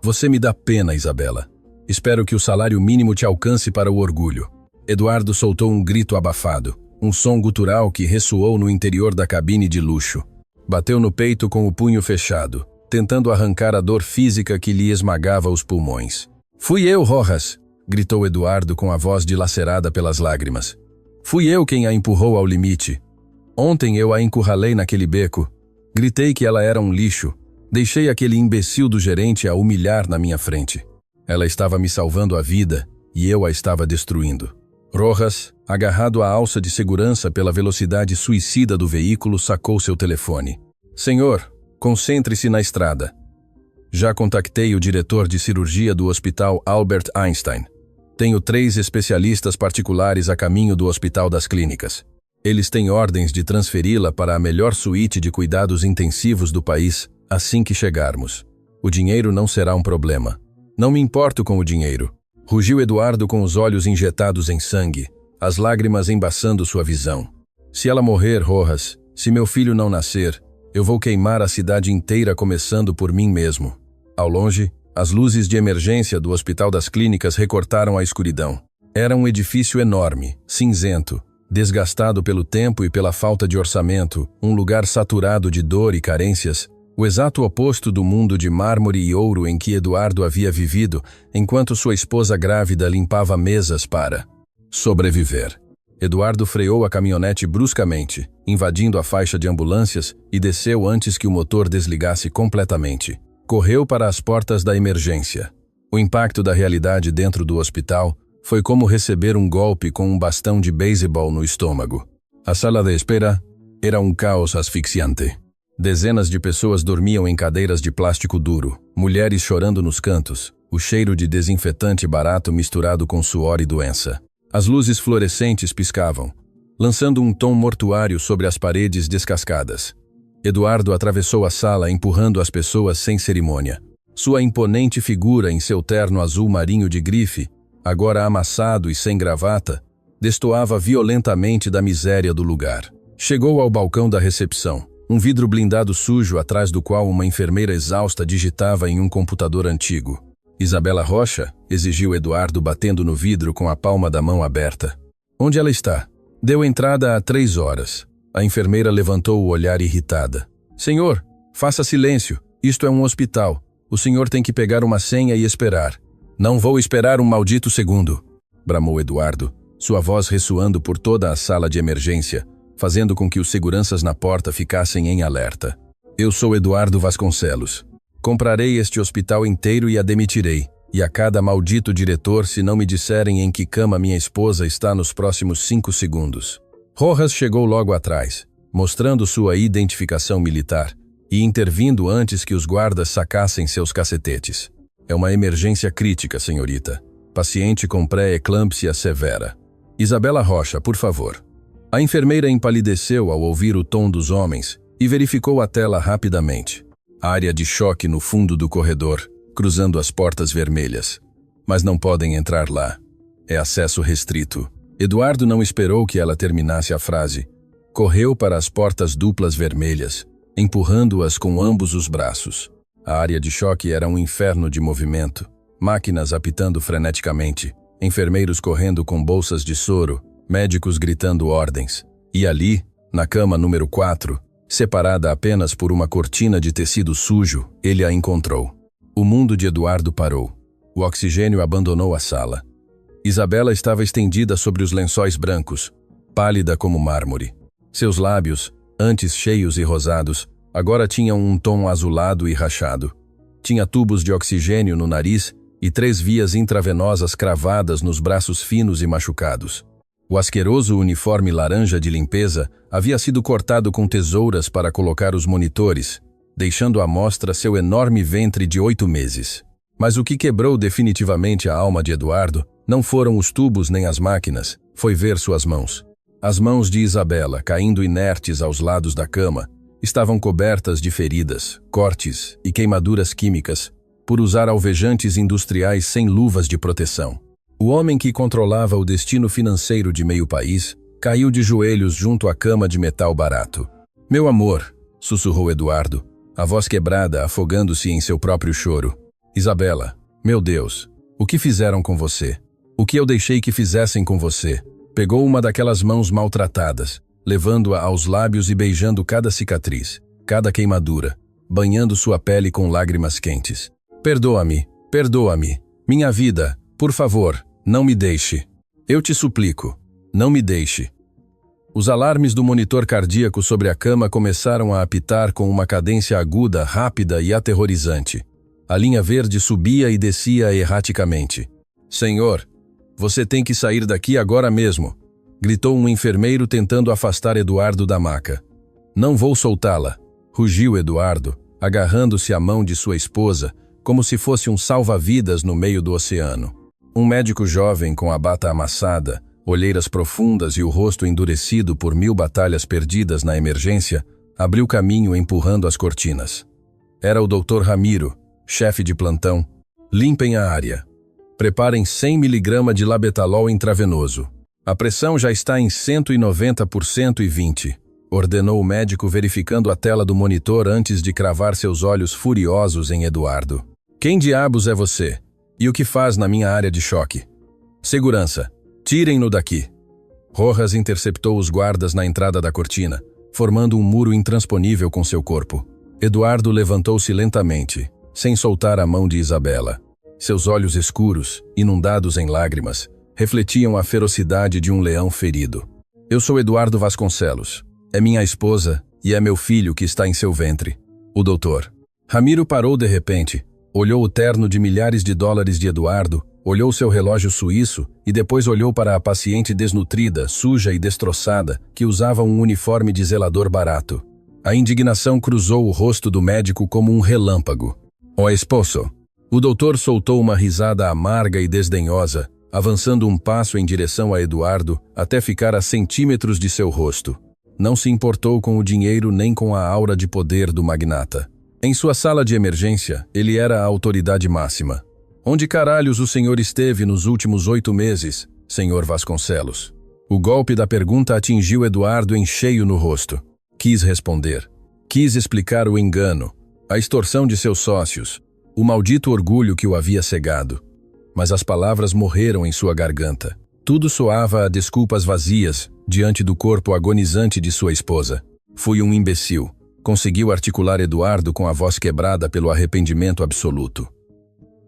Você me dá pena, Isabela. Espero que o salário mínimo te alcance para o orgulho. Eduardo soltou um grito abafado, um som gutural que ressoou no interior da cabine de luxo. Bateu no peito com o punho fechado, tentando arrancar a dor física que lhe esmagava os pulmões. Fui eu, Rojas, gritou Eduardo com a voz dilacerada pelas lágrimas. Fui eu quem a empurrou ao limite. Ontem eu a encurralei naquele beco. Gritei que ela era um lixo. Deixei aquele imbecil do gerente a humilhar na minha frente. Ela estava me salvando a vida e eu a estava destruindo. Rojas, agarrado à alça de segurança pela velocidade suicida do veículo, sacou seu telefone. Senhor, concentre-se na estrada. Já contactei o diretor de cirurgia do Hospital Albert Einstein. Tenho 3 especialistas particulares a caminho do Hospital das Clínicas. Eles têm ordens de transferi-la para a melhor suíte de cuidados intensivos do país assim que chegarmos. O dinheiro não será um problema. Não me importo com o dinheiro. Rugiu Eduardo com os olhos injetados em sangue, as lágrimas embaçando sua visão. Se ela morrer, Rojas, se meu filho não nascer, eu vou queimar a cidade inteira começando por mim mesmo. Ao longe, as luzes de emergência do Hospital das Clínicas recortaram a escuridão. Era um edifício enorme, cinzento, desgastado pelo tempo e pela falta de orçamento, um lugar saturado de dor e carências, o exato oposto do mundo de mármore e ouro em que Eduardo havia vivido, enquanto sua esposa grávida limpava mesas para sobreviver. Eduardo freou a caminhonete bruscamente, invadindo a faixa de ambulâncias e desceu antes que o motor desligasse completamente. Correu para as portas da emergência. O impacto da realidade dentro do hospital foi como receber um golpe com um bastão de beisebol no estômago. A sala de espera era um caos asfixiante. Dezenas de pessoas dormiam em cadeiras de plástico duro, mulheres chorando nos cantos, o cheiro de desinfetante barato misturado com suor e doença. As luzes fluorescentes piscavam, lançando um tom mortuário sobre as paredes descascadas. Eduardo atravessou a sala empurrando as pessoas sem cerimônia. Sua imponente figura em seu terno azul marinho de grife, agora amassado e sem gravata, destoava violentamente da miséria do lugar. Chegou ao balcão da recepção, um vidro blindado sujo atrás do qual uma enfermeira exausta digitava em um computador antigo. Isabela Rocha? Exigiu Eduardo batendo no vidro com a palma da mão aberta. Onde ela está? Deu entrada há 3 horas. A enfermeira levantou o olhar irritada. Senhor, faça silêncio. Isto é um hospital. O senhor tem que pegar uma senha e esperar. Não vou esperar um maldito segundo, bramou Eduardo, sua voz ressoando por toda a sala de emergência, fazendo com que os seguranças na porta ficassem em alerta. Eu sou Eduardo Vasconcelos. Comprarei este hospital inteiro e a demitirei, e a cada maldito diretor se não me disserem em que cama minha esposa está nos próximos 5 segundos. Rojas chegou logo atrás, mostrando sua identificação militar e intervindo antes que os guardas sacassem seus cacetetes. É uma emergência crítica, senhorita. Paciente com pré-eclâmpsia severa. Isabela Rocha, por favor. A enfermeira empalideceu ao ouvir o tom dos homens e verificou a tela rapidamente. Área de choque no fundo do corredor, cruzando as portas vermelhas. Mas não podem entrar lá. É acesso restrito. Eduardo não esperou que ela terminasse a frase. Correu para as portas duplas vermelhas, empurrando-as com ambos os braços. A área de choque era um inferno de movimento. Máquinas apitando freneticamente, enfermeiros correndo com bolsas de soro, médicos gritando ordens. E ali, na cama número 4, separada apenas por uma cortina de tecido sujo, ele a encontrou. O mundo de Eduardo parou. O oxigênio abandonou a sala. Isabela estava estendida sobre os lençóis brancos, pálida como mármore. Seus lábios, antes cheios e rosados, agora tinham um tom azulado e rachado. Tinha tubos de oxigênio no nariz e 3 vias intravenosas cravadas nos braços finos e machucados. O asqueroso uniforme laranja de limpeza havia sido cortado com tesouras para colocar os monitores, deixando à mostra seu enorme ventre de 8 meses. Mas o que quebrou definitivamente a alma de Eduardo não foram os tubos nem as máquinas, foi ver suas mãos. As mãos de Isabela, caindo inertes aos lados da cama, estavam cobertas de feridas, cortes e queimaduras químicas, por usar alvejantes industriais sem luvas de proteção. O homem que controlava o destino financeiro de meio país caiu de joelhos junto à cama de metal barato. Meu amor, sussurrou Eduardo, a voz quebrada afogando-se em seu próprio choro. Isabela, meu Deus, o que fizeram com você? O que eu deixei que fizessem com você? Pegou uma daquelas mãos maltratadas, levando-a aos lábios e beijando cada cicatriz, cada queimadura, banhando sua pele com lágrimas quentes. Perdoa-me, perdoa-me. Minha vida, por favor, não me deixe. Eu te suplico, não me deixe. Os alarmes do monitor cardíaco sobre a cama começaram a apitar com uma cadência aguda, rápida e aterrorizante. A linha verde subia e descia erraticamente. Senhor, você tem que sair daqui agora mesmo, gritou um enfermeiro tentando afastar Eduardo da maca. Não vou soltá-la, rugiu Eduardo, agarrando-se à mão de sua esposa, como se fosse um salva-vidas no meio do oceano. Um médico jovem com a bata amassada, olheiras profundas e o rosto endurecido por 1000 batalhas perdidas na emergência, abriu caminho empurrando as cortinas. Era o Dr. Ramiro, chefe de plantão. Limpem a área. Preparem 100 mg de labetalol intravenoso. A pressão já está em 190 por 120, ordenou o médico verificando a tela do monitor antes de cravar seus olhos furiosos em Eduardo. Quem diabos é você? E o que faz na minha área de choque? Segurança, tirem-no daqui. Rojas interceptou os guardas na entrada da cortina, formando um muro intransponível com seu corpo. Eduardo levantou-se lentamente, sem soltar a mão de Isabela. Seus olhos escuros, inundados em lágrimas, refletiam a ferocidade de um leão ferido. Eu sou Eduardo Vasconcelos. É minha esposa e é meu filho que está em seu ventre. O doutor. Ramiro parou de repente, olhou o terno de milhares de dólares de Eduardo, olhou seu relógio suíço e depois olhou para a paciente desnutrida, suja e destroçada, que usava um uniforme de zelador barato. A indignação cruzou o rosto do médico como um relâmpago. Ó esposo! O doutor soltou uma risada amarga e desdenhosa, avançando um passo em direção a Eduardo até ficar a centímetros de seu rosto. Não se importou com o dinheiro nem com a aura de poder do magnata. Em sua sala de emergência, ele era a autoridade máxima. Onde caralhos o senhor esteve nos últimos 8 meses, senhor Vasconcelos? O golpe da pergunta atingiu Eduardo em cheio no rosto. Quis responder. Quis explicar o engano, a extorsão de seus sócios, o maldito orgulho que o havia cegado. Mas as palavras morreram em sua garganta. Tudo soava a desculpas vazias diante do corpo agonizante de sua esposa. Fui um imbecil. Conseguiu articular Eduardo com a voz quebrada pelo arrependimento absoluto.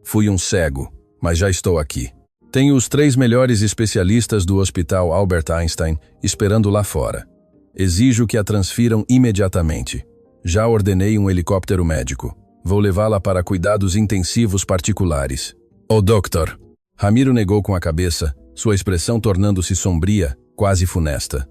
Fui um cego, mas já estou aqui. Tenho os 3 melhores especialistas do Hospital Albert Einstein esperando lá fora. Exijo que a transfiram imediatamente. Já ordenei um helicóptero médico. Vou levá-la para cuidados intensivos particulares. Oh, doutor! Ramiro negou com a cabeça, sua expressão tornando-se sombria, quase funesta.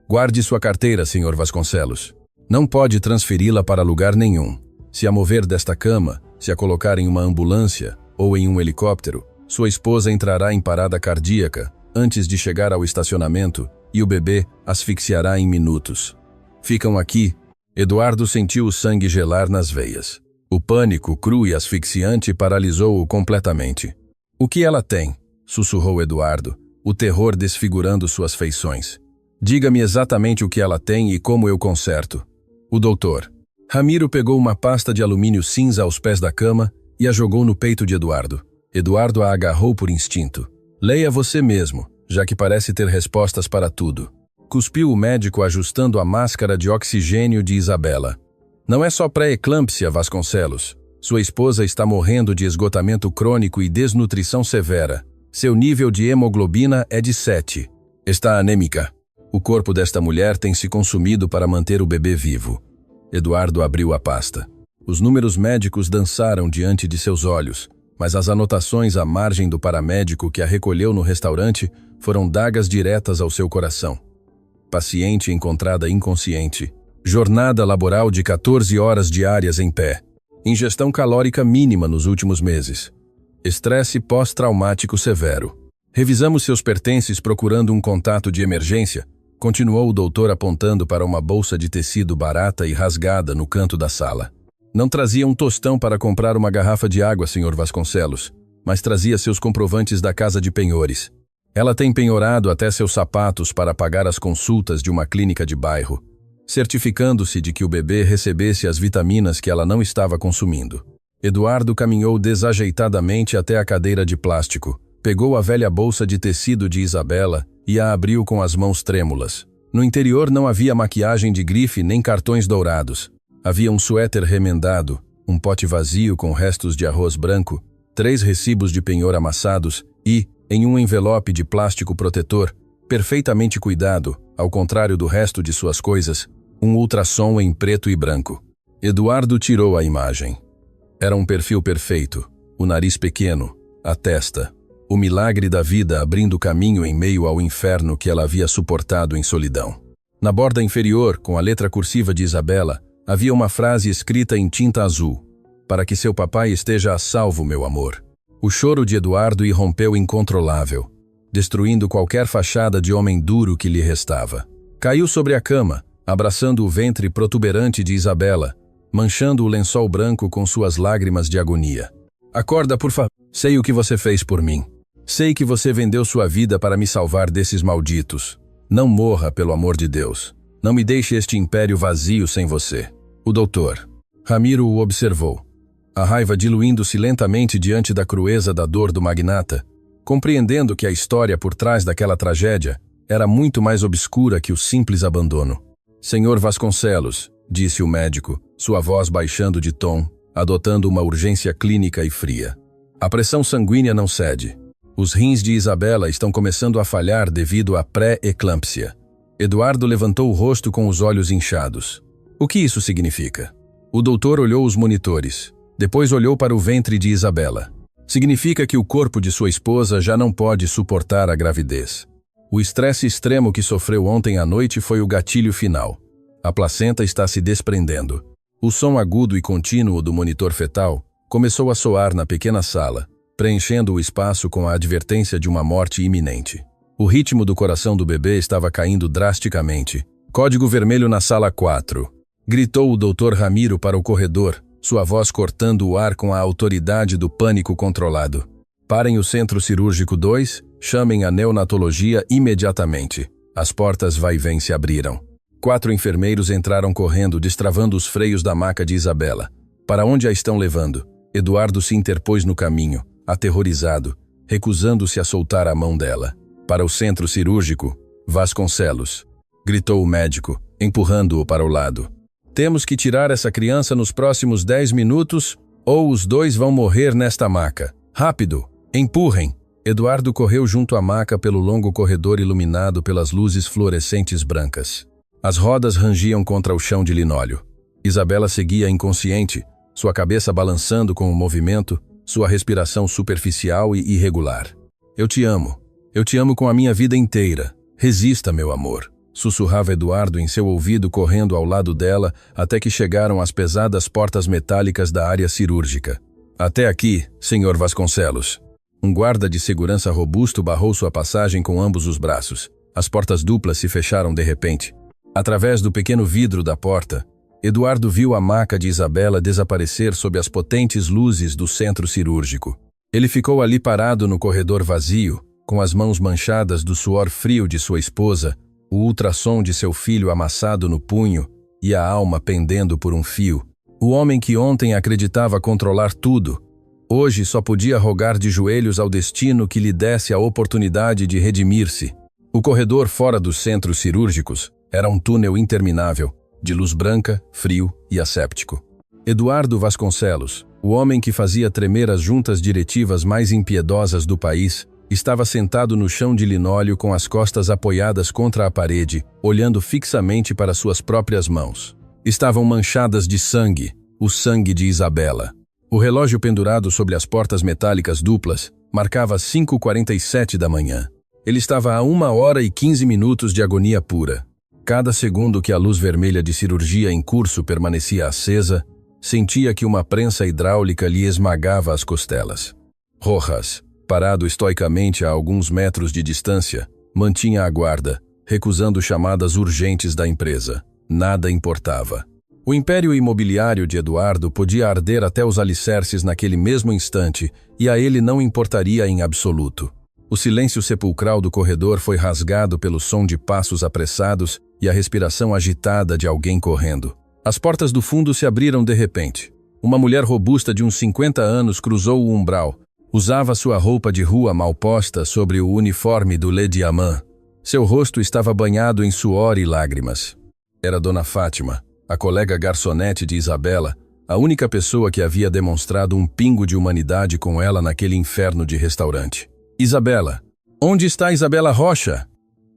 Guarde sua carteira, senhor Vasconcelos. Não pode transferi-la para lugar nenhum. Se a mover desta cama, se a colocar em uma ambulância ou em um helicóptero, sua esposa entrará em parada cardíaca antes de chegar ao estacionamento e o bebê asfixiará em minutos. Ficam aqui. Eduardo sentiu o sangue gelar nas veias. O pânico, cru e asfixiante, paralisou-o completamente. O que ela tem? Sussurrou Eduardo, o terror desfigurando suas feições. Diga-me exatamente o que ela tem e como eu conserto. O doutor. Ramiro pegou uma pasta de alumínio cinza aos pés da cama e a jogou no peito de Eduardo. Eduardo a agarrou por instinto. Leia você mesmo, já que parece ter respostas para tudo. Cuspiu o médico ajustando a máscara de oxigênio de Isabela. Não é só pré-eclâmpsia, Vasconcelos. Sua esposa está morrendo de esgotamento crônico e desnutrição severa. Seu nível de hemoglobina é de 7. Está anêmica. O corpo desta mulher tem se consumido para manter o bebê vivo. Eduardo abriu a pasta. Os números médicos dançaram diante de seus olhos, mas as anotações à margem do paramédico que a recolheu no restaurante foram dagas diretas ao seu coração. Paciente encontrada inconsciente. Jornada laboral de 14 horas diárias em pé. Ingestão calórica mínima nos últimos meses. Estresse pós-traumático severo. Revisamos seus pertences procurando um contato de emergência, continuou o doutor apontando para uma bolsa de tecido barata e rasgada no canto da sala. Não trazia um tostão para comprar uma garrafa de água, senhor Vasconcelos, mas trazia seus comprovantes da casa de penhores. Ela tem penhorado até seus sapatos para pagar as consultas de uma clínica de bairro, certificando-se de que o bebê recebesse as vitaminas que ela não estava consumindo. Eduardo caminhou desajeitadamente até a cadeira de plástico, pegou a velha bolsa de tecido de Isabela e a abriu com as mãos trêmulas. No interior não havia maquiagem de grife nem cartões dourados. Havia um suéter remendado, um pote vazio com restos de arroz branco, 3 recibos de penhor amassados e, em um envelope de plástico protetor, perfeitamente cuidado, ao contrário do resto de suas coisas, um ultrassom em preto e branco. Eduardo tirou a imagem. Era um perfil perfeito, o nariz pequeno, a testa, o milagre da vida abrindo caminho em meio ao inferno que ela havia suportado em solidão. Na borda inferior, com a letra cursiva de Isabela, havia uma frase escrita em tinta azul: "Para que seu papai esteja a salvo, meu amor." O choro de Eduardo irrompeu incontrolável, destruindo qualquer fachada de homem duro que lhe restava. Caiu sobre a cama, abraçando o ventre protuberante de Isabela, manchando o lençol branco com suas lágrimas de agonia. "Acorda, por favor. Sei o que você fez por mim. Sei que você vendeu sua vida para me salvar desses malditos. Não morra, pelo amor de Deus. Não me deixe este império vazio sem você." O doutor. Ramiro o observou. A raiva diluindo-se lentamente diante da crueza da dor do magnata, compreendendo que a história por trás daquela tragédia era muito mais obscura que o simples abandono. "Senhor Vasconcelos", disse o médico, sua voz baixando de tom, adotando uma urgência clínica e fria. "A pressão sanguínea não cede. Os rins de Isabela estão começando a falhar devido à pré-eclâmpsia." Eduardo levantou o rosto com os olhos inchados. "O que isso significa?" O doutor olhou os monitores. Depois olhou para o ventre de Isabela. "Significa que o corpo de sua esposa já não pode suportar a gravidez. O estresse extremo que sofreu ontem à noite foi o gatilho final. A placenta está se desprendendo." O som agudo e contínuo do monitor fetal começou a soar na pequena sala, preenchendo o espaço com a advertência de uma morte iminente. O ritmo do coração do bebê estava caindo drasticamente. Código vermelho na sala 4. Gritou o Dr. Ramiro para o corredor, sua voz cortando o ar com a autoridade do pânico controlado. Parem o centro cirúrgico 2, chamem a neonatologia imediatamente. As portas vai e vem se abriram. 4 enfermeiros entraram correndo, destravando os freios da maca de Isabela. Para onde a estão levando? Eduardo se interpôs no caminho, aterrorizado, recusando-se a soltar a mão dela. Para o centro cirúrgico, Vasconcelos, gritou o médico, empurrando-o para o lado. Temos que tirar essa criança nos próximos 10 minutos, ou os 2 vão morrer nesta maca. Rápido! Empurrem! Eduardo correu junto à maca pelo longo corredor iluminado pelas luzes fluorescentes brancas. As rodas rangiam contra o chão de linóleo. Isabela seguia inconsciente, sua cabeça balançando com o movimento, sua respiração superficial e irregular. Eu te amo com a minha vida inteira. Resista, meu amor, sussurrava Eduardo em seu ouvido, correndo ao lado dela até que chegaram às pesadas portas metálicas da área cirúrgica. Até aqui, Sr. Vasconcelos. Um guarda de segurança robusto barrou sua passagem com ambos os braços. As portas duplas se fecharam de repente. Através do pequeno vidro da porta, Eduardo viu a maca de Isabela desaparecer sob as potentes luzes do centro cirúrgico. Ele ficou ali parado no corredor vazio, com as mãos manchadas do suor frio de sua esposa, o ultrassom de seu filho amassado no punho e a alma pendendo por um fio. O homem que ontem acreditava controlar tudo, hoje só podia rogar de joelhos ao destino que lhe desse a oportunidade de redimir-se. O corredor fora dos centros cirúrgicos era um túnel interminável, de luz branca, frio e asséptico. Eduardo Vasconcelos, o homem que fazia tremer as juntas diretivas mais impiedosas do país, estava sentado no chão de linóleo com as costas apoiadas contra a parede, olhando fixamente para suas próprias mãos. Estavam manchadas de sangue, o sangue de Isabela. O relógio pendurado sobre as portas metálicas duplas marcava 5h47 da manhã. Ele estava a 1h15 de agonia pura. Cada segundo que a luz vermelha de cirurgia em curso permanecia acesa, sentia que uma prensa hidráulica lhe esmagava as costelas. Rojas, parado estoicamente a alguns metros de distância, mantinha a guarda, recusando chamadas urgentes da empresa. Nada importava. O império imobiliário de Eduardo podia arder até os alicerces naquele mesmo instante, e a ele não importaria em absoluto. O silêncio sepulcral do corredor foi rasgado pelo som de passos apressados e a respiração agitada de alguém correndo. As portas do fundo se abriram de repente. Uma mulher robusta de uns 50 anos cruzou o umbral. Usava sua roupa de rua mal posta sobre o uniforme do Le Diamant. Seu rosto estava banhado em suor e lágrimas. Era Dona Fátima, a colega garçonete de Isabela, a única pessoa que havia demonstrado um pingo de humanidade com ela naquele inferno de restaurante. Isabela! Onde está Isabela Rocha?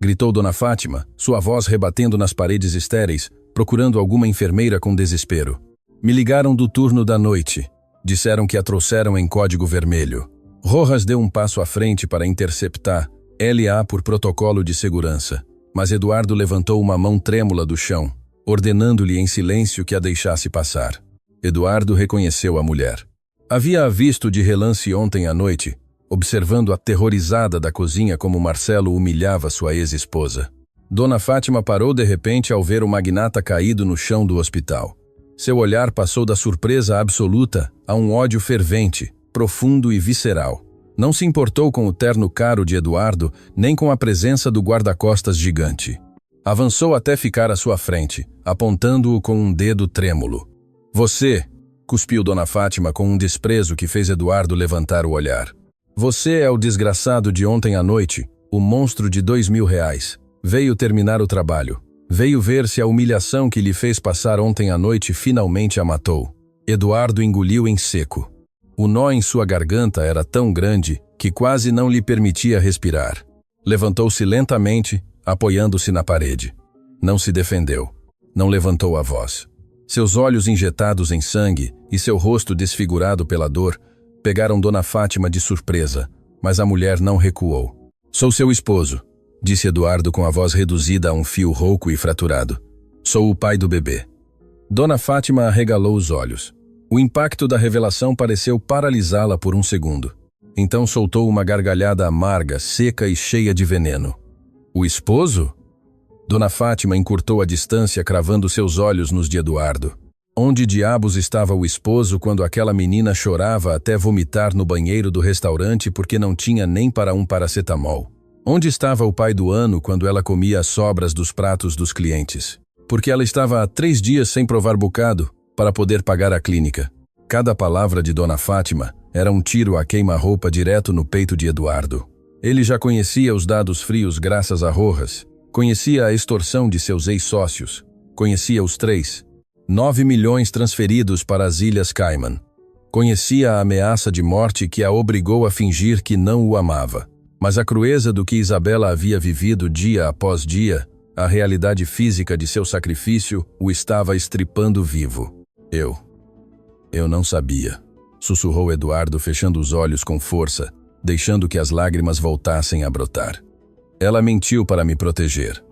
Gritou Dona Fátima, sua voz rebatendo nas paredes estéreis, procurando alguma enfermeira com desespero. Me ligaram do turno da noite. Disseram que a trouxeram em código vermelho. Rojas deu um passo à frente para interceptar, LA por protocolo de segurança, mas Eduardo levantou uma mão trêmula do chão, ordenando-lhe em silêncio que a deixasse passar. Eduardo reconheceu a mulher. Havia-a visto de relance ontem à noite, observando aterrorizada da cozinha como Marcelo humilhava sua ex-esposa. Dona Fátima parou de repente ao ver o magnata caído no chão do hospital. Seu olhar passou da surpresa absoluta a um ódio fervente, profundo e visceral. Não se importou com o terno caro de Eduardo, nem com a presença do guarda-costas gigante. Avançou até ficar à sua frente, apontando-o com um dedo trêmulo. Você, cuspiu Dona Fátima com um desprezo que fez Eduardo levantar o olhar. Você é o desgraçado de ontem à noite, o monstro de R$2.000. Veio terminar o trabalho. Veio ver se a humilhação que lhe fez passar ontem à noite finalmente a matou. Eduardo engoliu em seco. O nó em sua garganta era tão grande que quase não lhe permitia respirar. Levantou-se lentamente, apoiando-se na parede. Não se defendeu. Não levantou a voz. Seus olhos injetados em sangue e seu rosto desfigurado pela dor pegaram Dona Fátima de surpresa, mas a mulher não recuou. Sou seu esposo, disse Eduardo com a voz reduzida a um fio rouco e fraturado. Sou o pai do bebê. Dona Fátima arregalou os olhos. O impacto da revelação pareceu paralisá-la por um segundo. Então soltou uma gargalhada amarga, seca e cheia de veneno. O esposo? Dona Fátima encurtou a distância, cravando seus olhos nos de Eduardo. Onde diabos estava o esposo quando aquela menina chorava até vomitar no banheiro do restaurante porque não tinha nem para um paracetamol? Onde estava o pai do ano quando ela comia as sobras dos pratos dos clientes? Porque ela estava há 3 dias sem provar bocado para poder pagar a clínica. Cada palavra de Dona Fátima era um tiro a queima-roupa direto no peito de Eduardo. Ele já conhecia os dados frios graças a Rojas, conhecia a extorsão de seus ex-sócios, conhecia os 9 milhões transferidos para as Ilhas Cayman. Conhecia a ameaça de morte que a obrigou a fingir que não o amava. Mas a crueza do que Isabela havia vivido dia após dia, a realidade física de seu sacrifício, o estava estripando vivo. Eu não sabia, sussurrou Eduardo, fechando os olhos com força, deixando que as lágrimas voltassem a brotar. Ela mentiu para me proteger.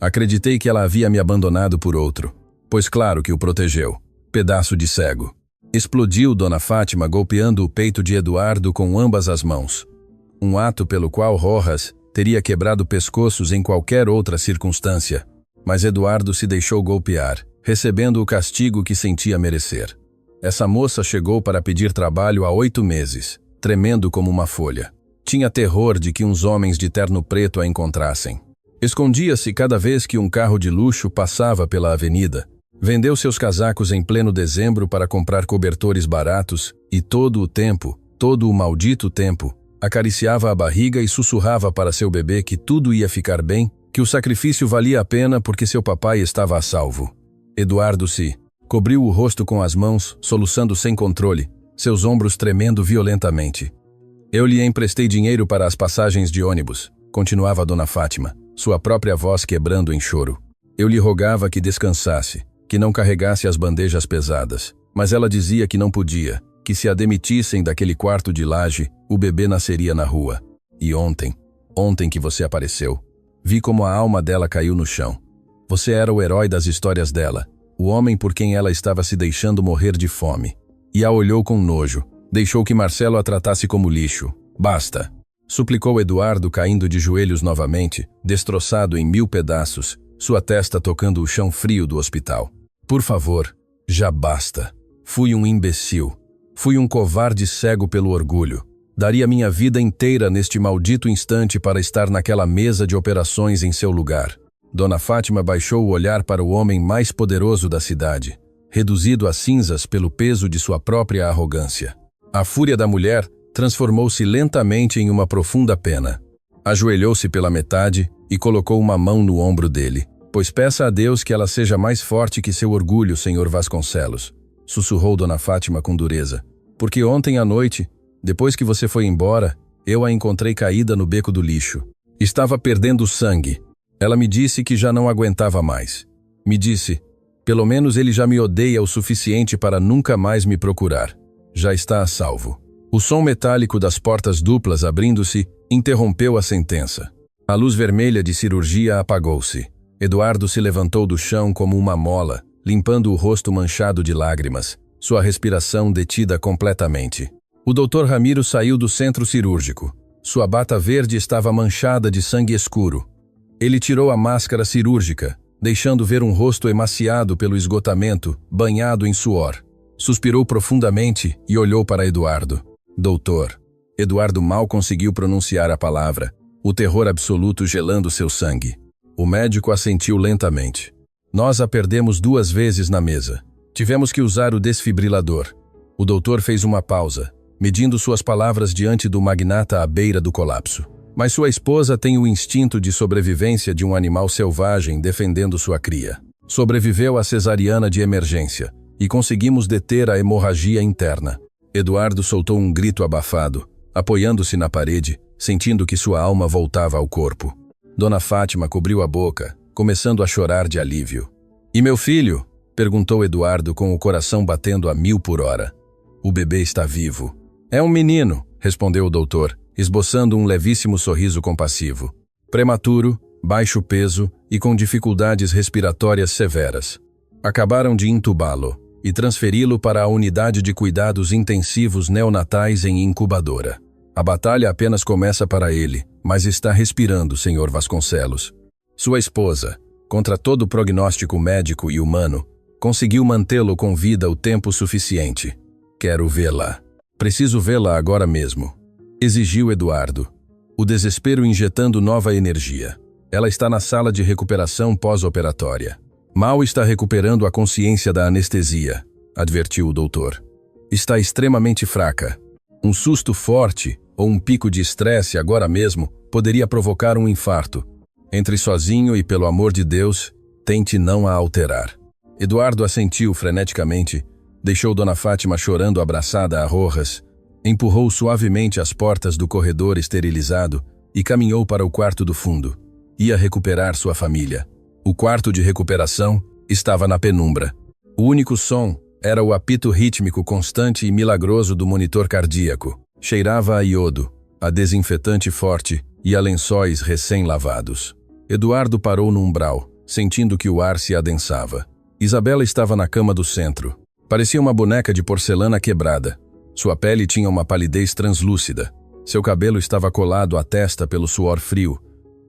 Acreditei que ela havia me abandonado por outro, pois claro que o protegeu. Pedaço de cego. Explodiu Dona Fátima, golpeando o peito de Eduardo com ambas as mãos. Um ato pelo qual Rojas teria quebrado pescoços em qualquer outra circunstância, mas Eduardo se deixou golpear, recebendo o castigo que sentia merecer. Essa moça chegou para pedir trabalho há 8 meses, tremendo como uma folha. Tinha terror de que uns homens de terno preto a encontrassem. Escondia-se cada vez que um carro de luxo passava pela avenida. Vendeu seus casacos em pleno dezembro para comprar cobertores baratos e todo o maldito tempo, acariciava a barriga e sussurrava para seu bebê que tudo ia ficar bem, que o sacrifício valia a pena porque seu papai estava a salvo. Eduardo cobriu o rosto com as mãos, soluçando sem controle, seus ombros tremendo violentamente. Eu lhe emprestei dinheiro para as passagens de ônibus, continuava Dona Fátima, sua própria voz quebrando em choro. Eu lhe rogava que descansasse, que não carregasse as bandejas pesadas, mas ela dizia que não podia, que se a demitissem daquele quarto de laje, o bebê nasceria na rua. E ontem que você apareceu, vi como a alma dela caiu no chão. Você era o herói das histórias dela, o homem por quem ela estava se deixando morrer de fome. E a olhou com nojo, deixou que Marcelo a tratasse como lixo. Basta! Suplicou Eduardo, caindo de joelhos novamente, destroçado em 1000 pedaços, sua testa tocando o chão frio do hospital. Por favor, já basta. Fui um imbecil. Fui um covarde cego pelo orgulho. Daria minha vida inteira neste maldito instante para estar naquela mesa de operações em seu lugar. Dona Fátima baixou o olhar para o homem mais poderoso da cidade, reduzido a cinzas pelo peso de sua própria arrogância. A fúria da mulher transformou-se lentamente em uma profunda pena. Ajoelhou-se pela metade e colocou uma mão no ombro dele. Pois peça a Deus que ela seja mais forte que seu orgulho, Sr. Vasconcelos, sussurrou Dona Fátima com dureza. Porque ontem à noite, depois que você foi embora, eu a encontrei caída no beco do lixo. Estava perdendo sangue. Ela me disse que já não aguentava mais. Me disse, pelo menos ele já me odeia o suficiente para nunca mais me procurar. Já está a salvo. O som metálico das portas duplas abrindo-se interrompeu a sentença. A luz vermelha de cirurgia apagou-se. Eduardo se levantou do chão como uma mola, limpando o rosto manchado de lágrimas, sua respiração detida completamente. O Dr. Ramiro saiu do centro cirúrgico. Sua bata verde estava manchada de sangue escuro. Ele tirou a máscara cirúrgica, deixando ver um rosto emaciado pelo esgotamento, banhado em suor. Suspirou profundamente e olhou para Eduardo. Doutor. Eduardo mal conseguiu pronunciar a palavra, o terror absoluto gelando seu sangue. O médico assentiu lentamente. Nós a perdemos 2 vezes na mesa. Tivemos que usar o desfibrilador. O doutor fez uma pausa, medindo suas palavras diante do magnata à beira do colapso. Mas sua esposa tem o instinto de sobrevivência de um animal selvagem defendendo sua cria. Sobreviveu à cesariana de emergência e conseguimos deter a hemorragia interna. Eduardo soltou um grito abafado, apoiando-se na parede, sentindo que sua alma voltava ao corpo. Dona Fátima cobriu a boca, começando a chorar de alívio. E meu filho? Perguntou Eduardo com o coração batendo a 1000 por hora. O bebê está vivo. É um menino, respondeu o doutor, esboçando um levíssimo sorriso compassivo. Prematuro, baixo peso e com dificuldades respiratórias severas. Acabaram de intubá-lo e transferi-lo para a unidade de cuidados intensivos neonatais em incubadora. A batalha apenas começa para ele, mas está respirando, Sr. Vasconcelos. Sua esposa, contra todo o prognóstico médico e humano, conseguiu mantê-lo com vida o tempo suficiente. Quero vê-la. Preciso vê-la agora mesmo. Exigiu Eduardo, o desespero injetando nova energia. Ela está na sala de recuperação pós-operatória. Mal está recuperando a consciência da anestesia, advertiu o doutor. Está extremamente fraca. Um susto forte ou um pico de estresse agora mesmo poderia provocar um infarto. Entre sozinho e, pelo amor de Deus, tente não a alterar. Eduardo assentiu freneticamente, deixou Dona Fátima chorando abraçada a Rojas, empurrou suavemente as portas do corredor esterilizado e caminhou para o quarto do fundo. Ia recuperar sua família. O quarto de recuperação estava na penumbra. O único som era o apito rítmico constante e milagroso do monitor cardíaco. Cheirava a iodo, a desinfetante forte e a lençóis recém-lavados. Eduardo parou no umbral, sentindo que o ar se adensava. Isabela estava na cama do centro. Parecia uma boneca de porcelana quebrada. Sua pele tinha uma palidez translúcida. Seu cabelo estava colado à testa pelo suor frio.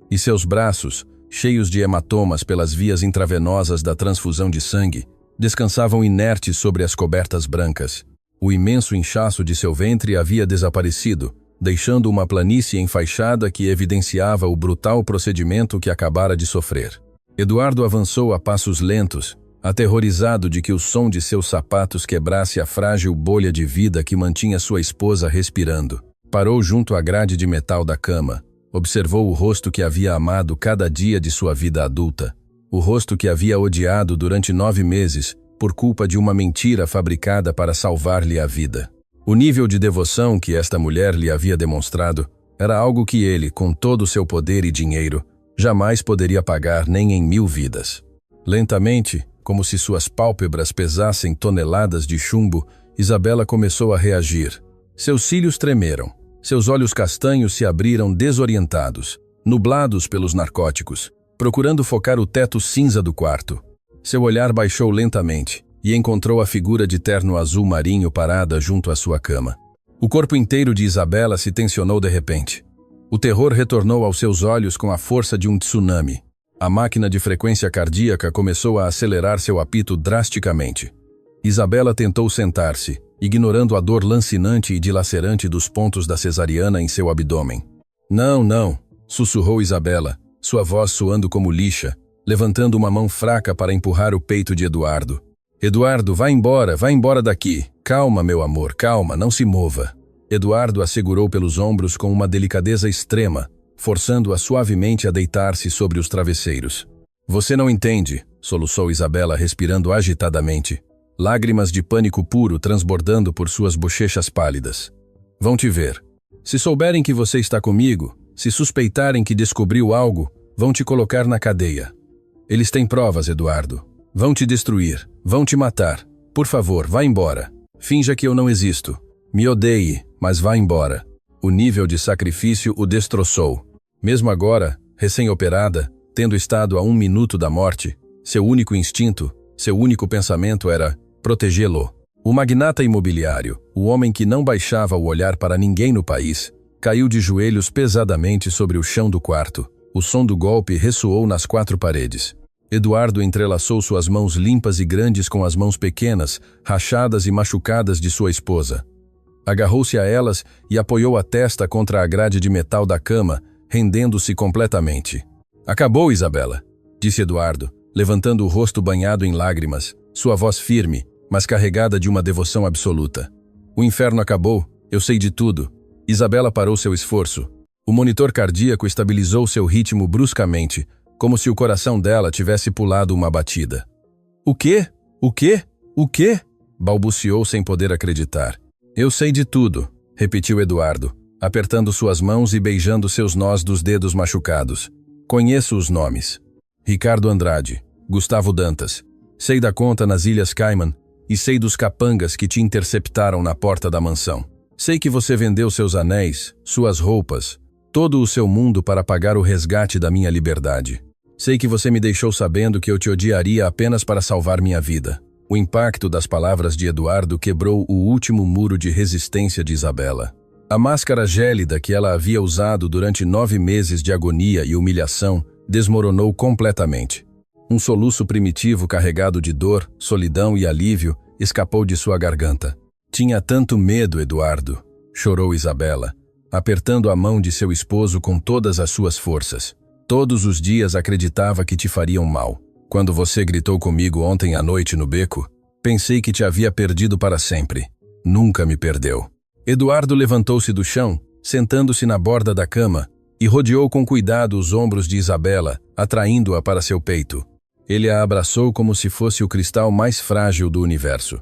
E seus braços, cheios de hematomas pelas vias intravenosas da transfusão de sangue, descansavam inertes sobre as cobertas brancas. O imenso inchaço de seu ventre havia desaparecido, deixando uma planície enfaixada que evidenciava o brutal procedimento que acabara de sofrer. Eduardo avançou a passos lentos, aterrorizado de que o som de seus sapatos quebrasse a frágil bolha de vida que mantinha sua esposa respirando. Parou junto à grade de metal da cama, observou o rosto que havia amado cada dia de sua vida adulta, o rosto que havia odiado durante 9 meses por culpa de uma mentira fabricada para salvar-lhe a vida. O nível de devoção que esta mulher lhe havia demonstrado era algo que ele, com todo o seu poder e dinheiro, jamais poderia pagar nem em 1000 vidas. Lentamente, como se suas pálpebras pesassem toneladas de chumbo, Isabela começou a reagir. Seus cílios tremeram, seus olhos castanhos se abriram desorientados, nublados pelos narcóticos, procurando focar o teto cinza do quarto. Seu olhar baixou lentamente e encontrou a figura de terno azul marinho parada junto à sua cama. O corpo inteiro de Isabela se tensionou de repente. O terror retornou aos seus olhos com a força de um tsunami. A máquina de frequência cardíaca começou a acelerar seu apito drasticamente. Isabela tentou sentar-se, ignorando a dor lancinante e dilacerante dos pontos da cesariana em seu abdômen. Não, não, sussurrou Isabela, sua voz soando como lixa, levantando uma mão fraca para empurrar o peito de Eduardo. Eduardo, vai embora daqui. Calma, meu amor, calma, não se mova. Eduardo a segurou pelos ombros com uma delicadeza extrema, forçando-a suavemente a deitar-se sobre os travesseiros. Você não entende, soluçou Isabela respirando agitadamente, lágrimas de pânico puro transbordando por suas bochechas pálidas. Vão te ver. Se souberem que você está comigo, se suspeitarem que descobriu algo, vão te colocar na cadeia. Eles têm provas, Eduardo. Vão te destruir, vão te matar. Por favor, vá embora. Finja que eu não existo. Me odeie, mas vá embora. O nível de sacrifício o destroçou. Mesmo agora, recém-operada, tendo estado a 1 minuto da morte, seu único instinto, seu único pensamento era protegê-lo. O magnata imobiliário, o homem que não baixava o olhar para ninguém no país, caiu de joelhos pesadamente sobre o chão do quarto. O som do golpe ressoou nas 4 paredes. Eduardo entrelaçou suas mãos limpas e grandes com as mãos pequenas, rachadas e machucadas de sua esposa. Agarrou-se a elas e apoiou a testa contra a grade de metal da cama, rendendo-se completamente. Acabou, Isabela, disse Eduardo, levantando o rosto banhado em lágrimas, sua voz firme, mas carregada de uma devoção absoluta. O inferno acabou, eu sei de tudo. Isabela parou seu esforço. O monitor cardíaco estabilizou seu ritmo bruscamente, como se o coração dela tivesse pulado uma batida. O quê? O quê? O quê? Balbuciou sem poder acreditar. Eu sei de tudo, repetiu Eduardo, apertando suas mãos e beijando seus nós dos dedos machucados. Conheço os nomes. Ricardo Andrade, Gustavo Dantas. Sei da conta nas Ilhas Cayman e sei dos capangas que te interceptaram na porta da mansão. Sei que você vendeu seus anéis, suas roupas, todo o seu mundo para pagar o resgate da minha liberdade. Sei que você me deixou sabendo que eu te odiaria apenas para salvar minha vida. O impacto das palavras de Eduardo quebrou o último muro de resistência de Isabela. A máscara gélida que ela havia usado durante 9 meses de agonia e humilhação desmoronou completamente. Um soluço primitivo carregado de dor, solidão e alívio escapou de sua garganta. Tinha tanto medo, Eduardo, chorou Isabela, apertando a mão de seu esposo com todas as suas forças. Todos os dias acreditava que te fariam mal. Quando você gritou comigo ontem à noite no beco, pensei que te havia perdido para sempre. Nunca me perdeu. Eduardo levantou-se do chão, sentando-se na borda da cama, e rodeou com cuidado os ombros de Isabela, atraindo-a para seu peito. Ele a abraçou como se fosse o cristal mais frágil do universo.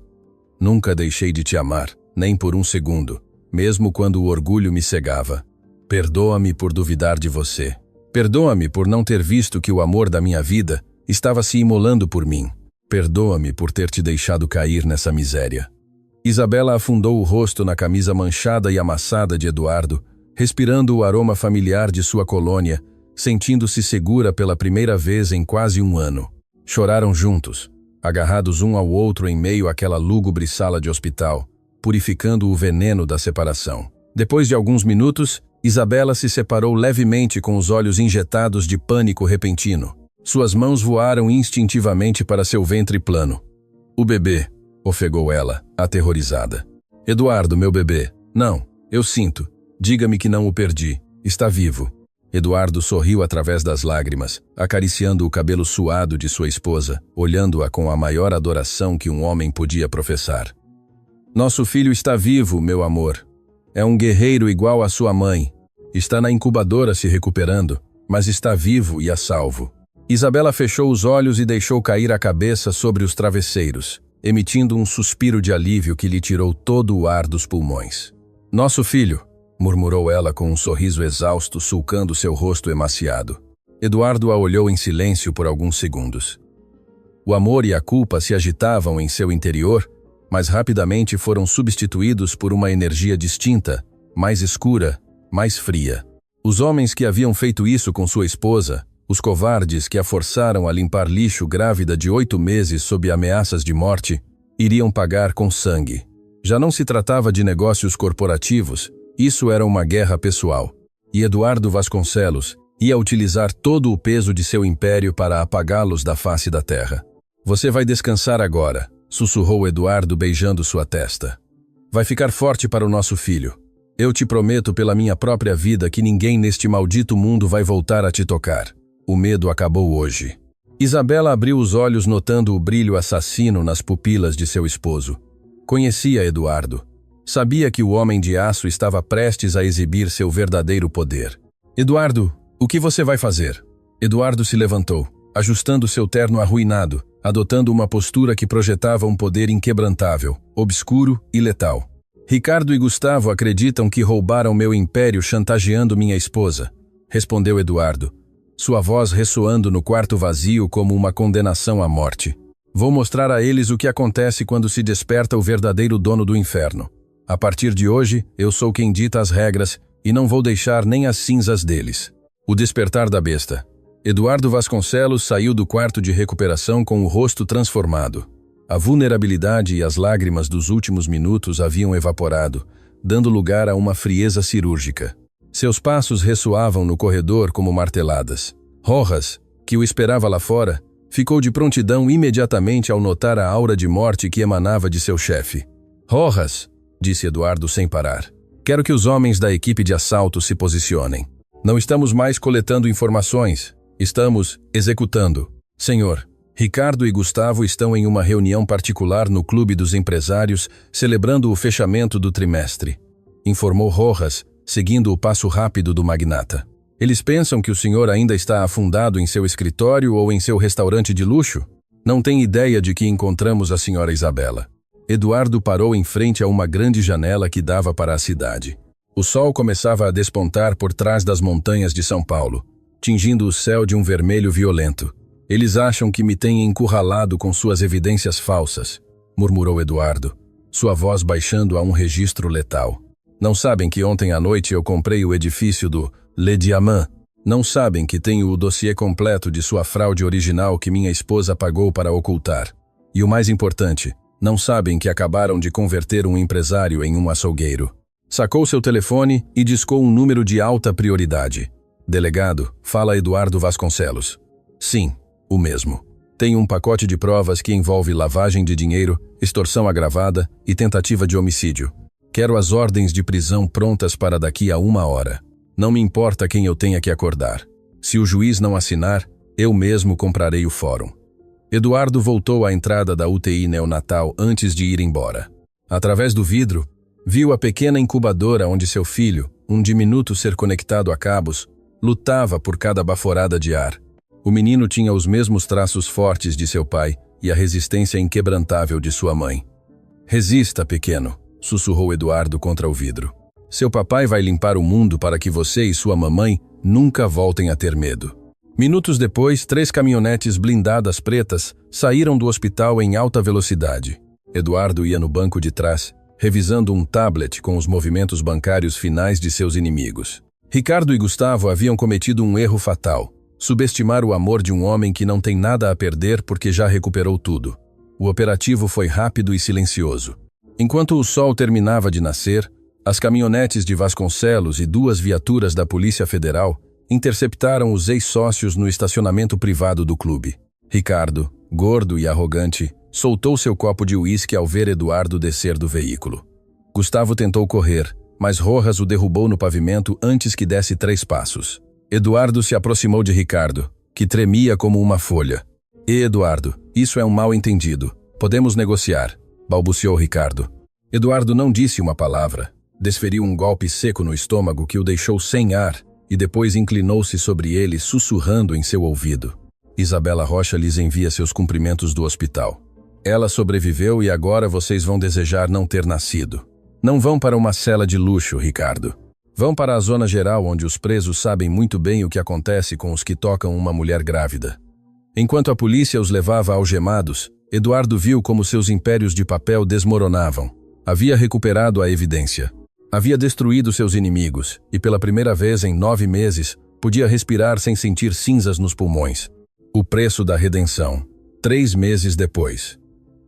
Nunca deixei de te amar, nem por um segundo, mesmo quando o orgulho me cegava. Perdoa-me por duvidar de você. Perdoa-me por não ter visto que o amor da minha vida estava se imolando por mim. Perdoa-me por ter te deixado cair nessa miséria. Isabela afundou o rosto na camisa manchada e amassada de Eduardo, respirando o aroma familiar de sua colônia, sentindo-se segura pela primeira vez em quase um ano. Choraram juntos, agarrados um ao outro em meio àquela lúgubre sala de hospital, purificando o veneno da separação. Depois de alguns minutos, Isabela se separou levemente com os olhos injetados de pânico repentino. Suas mãos voaram instintivamente para seu ventre plano. O bebê, ofegou ela, aterrorizada. Eduardo, meu bebê. Não, eu sinto. Diga-me que não o perdi. Está vivo. Eduardo sorriu através das lágrimas, acariciando o cabelo suado de sua esposa, olhando-a com a maior adoração que um homem podia professar. Nosso filho está vivo, meu amor. É um guerreiro igual à sua mãe. Está na incubadora se recuperando, mas está vivo e a salvo. Isabela fechou os olhos e deixou cair a cabeça sobre os travesseiros, emitindo um suspiro de alívio que lhe tirou todo o ar dos pulmões. Nosso filho, murmurou ela com um sorriso exausto sulcando seu rosto emaciado. Eduardo a olhou em silêncio por alguns segundos. O amor e a culpa se agitavam em seu interior, mas rapidamente foram substituídos por uma energia distinta, mais escura, mais fria. Os homens que haviam feito isso com sua esposa, os covardes que a forçaram a limpar lixo grávida de 8 meses sob ameaças de morte, iriam pagar com sangue. Já não se tratava de negócios corporativos, isso era uma guerra pessoal. E Eduardo Vasconcelos ia utilizar todo o peso de seu império para apagá-los da face da terra. Você vai descansar agora, sussurrou Eduardo beijando sua testa. Vai ficar forte para o nosso filho. Eu te prometo pela minha própria vida que ninguém neste maldito mundo vai voltar a te tocar. O medo acabou hoje. Isabela abriu os olhos notando o brilho assassino nas pupilas de seu esposo. Conhecia Eduardo. Sabia que o homem de aço estava prestes a exibir seu verdadeiro poder. Eduardo, o que você vai fazer? Eduardo se levantou, ajustando seu terno arruinado, adotando uma postura que projetava um poder inquebrantável, obscuro e letal. Ricardo e Gustavo acreditam que roubaram meu império chantageando minha esposa, respondeu Eduardo, sua voz ressoando no quarto vazio como uma condenação à morte. Vou mostrar a eles o que acontece quando se desperta o verdadeiro dono do inferno. A partir de hoje, eu sou quem dita as regras e não vou deixar nem as cinzas deles. O despertar da besta. Eduardo Vasconcelos saiu do quarto de recuperação com o rosto transformado. A vulnerabilidade e as lágrimas dos últimos minutos haviam evaporado, dando lugar a uma frieza cirúrgica. Seus passos ressoavam no corredor como marteladas. Rojas, que o esperava lá fora, ficou de prontidão imediatamente ao notar a aura de morte que emanava de seu chefe. Rojas, disse Eduardo sem parar. Quero que os homens da equipe de assalto se posicionem. Não estamos mais coletando informações. Estamos executando. Senhor, Ricardo e Gustavo estão em uma reunião particular no Clube dos Empresários, celebrando o fechamento do trimestre, informou Rojas, seguindo o passo rápido do magnata. Eles pensam que o senhor ainda está afundado em seu escritório ou em seu restaurante de luxo? Não tem ideia de que encontramos a senhora Isabela. Eduardo parou em frente a uma grande janela que dava para a cidade. O sol começava a despontar por trás das montanhas de São Paulo, tingindo o céu de um vermelho violento. Eles acham que me têm encurralado com suas evidências falsas, murmurou Eduardo, sua voz baixando a um registro letal. Não sabem que ontem à noite eu comprei o edifício do Le Diamant. Não sabem que tenho o dossiê completo de sua fraude original que minha esposa pagou para ocultar. E o mais importante, não sabem que acabaram de converter um empresário em um açougueiro. Sacou seu telefone e discou um número de alta prioridade. Delegado, fala Eduardo Vasconcelos. Sim, o mesmo. Tenho um pacote de provas que envolve lavagem de dinheiro, extorsão agravada e tentativa de homicídio. Quero as ordens de prisão prontas para daqui a 1 hora. Não me importa quem eu tenha que acordar. Se o juiz não assinar, eu mesmo comprarei o fórum. Eduardo voltou à entrada da UTI neonatal antes de ir embora. Através do vidro, viu a pequena incubadora onde seu filho, um diminuto ser conectado a cabos, lutava por cada baforada de ar. O menino tinha os mesmos traços fortes de seu pai e a resistência inquebrantável de sua mãe. Resista, pequeno, sussurrou Eduardo contra o vidro. Seu papai vai limpar o mundo para que você e sua mamãe nunca voltem a ter medo. Minutos depois, 3 caminhonetes blindadas pretas saíram do hospital em alta velocidade. Eduardo ia no banco de trás, revisando um tablet com os movimentos bancários finais de seus inimigos. Ricardo e Gustavo haviam cometido um erro fatal: subestimar o amor de um homem que não tem nada a perder porque já recuperou tudo. O operativo foi rápido e silencioso. Enquanto o sol terminava de nascer, as caminhonetes de Vasconcelos e 2 viaturas da Polícia Federal interceptaram os ex-sócios no estacionamento privado do clube. Ricardo, gordo e arrogante, soltou seu copo de uísque ao ver Eduardo descer do veículo. Gustavo tentou correr, mas Rojas o derrubou no pavimento antes que desse 3 passos. Eduardo se aproximou de Ricardo, que tremia como uma folha. Eduardo, isso é um mal-entendido. Podemos negociar, balbuciou Ricardo. Eduardo não disse uma palavra. Desferiu um golpe seco no estômago que o deixou sem ar e depois inclinou-se sobre ele, sussurrando em seu ouvido. Isabela Rocha lhes envia seus cumprimentos do hospital. Ela sobreviveu e agora vocês vão desejar não ter nascido. Não vão para uma cela de luxo, Ricardo. Vão para a zona geral onde os presos sabem muito bem o que acontece com os que tocam uma mulher grávida. Enquanto a polícia os levava algemados, Eduardo viu como seus impérios de papel desmoronavam. Havia recuperado a evidência. Havia destruído seus inimigos e, pela primeira vez em 9 meses, podia respirar sem sentir cinzas nos pulmões. O preço da redenção. 3 meses depois.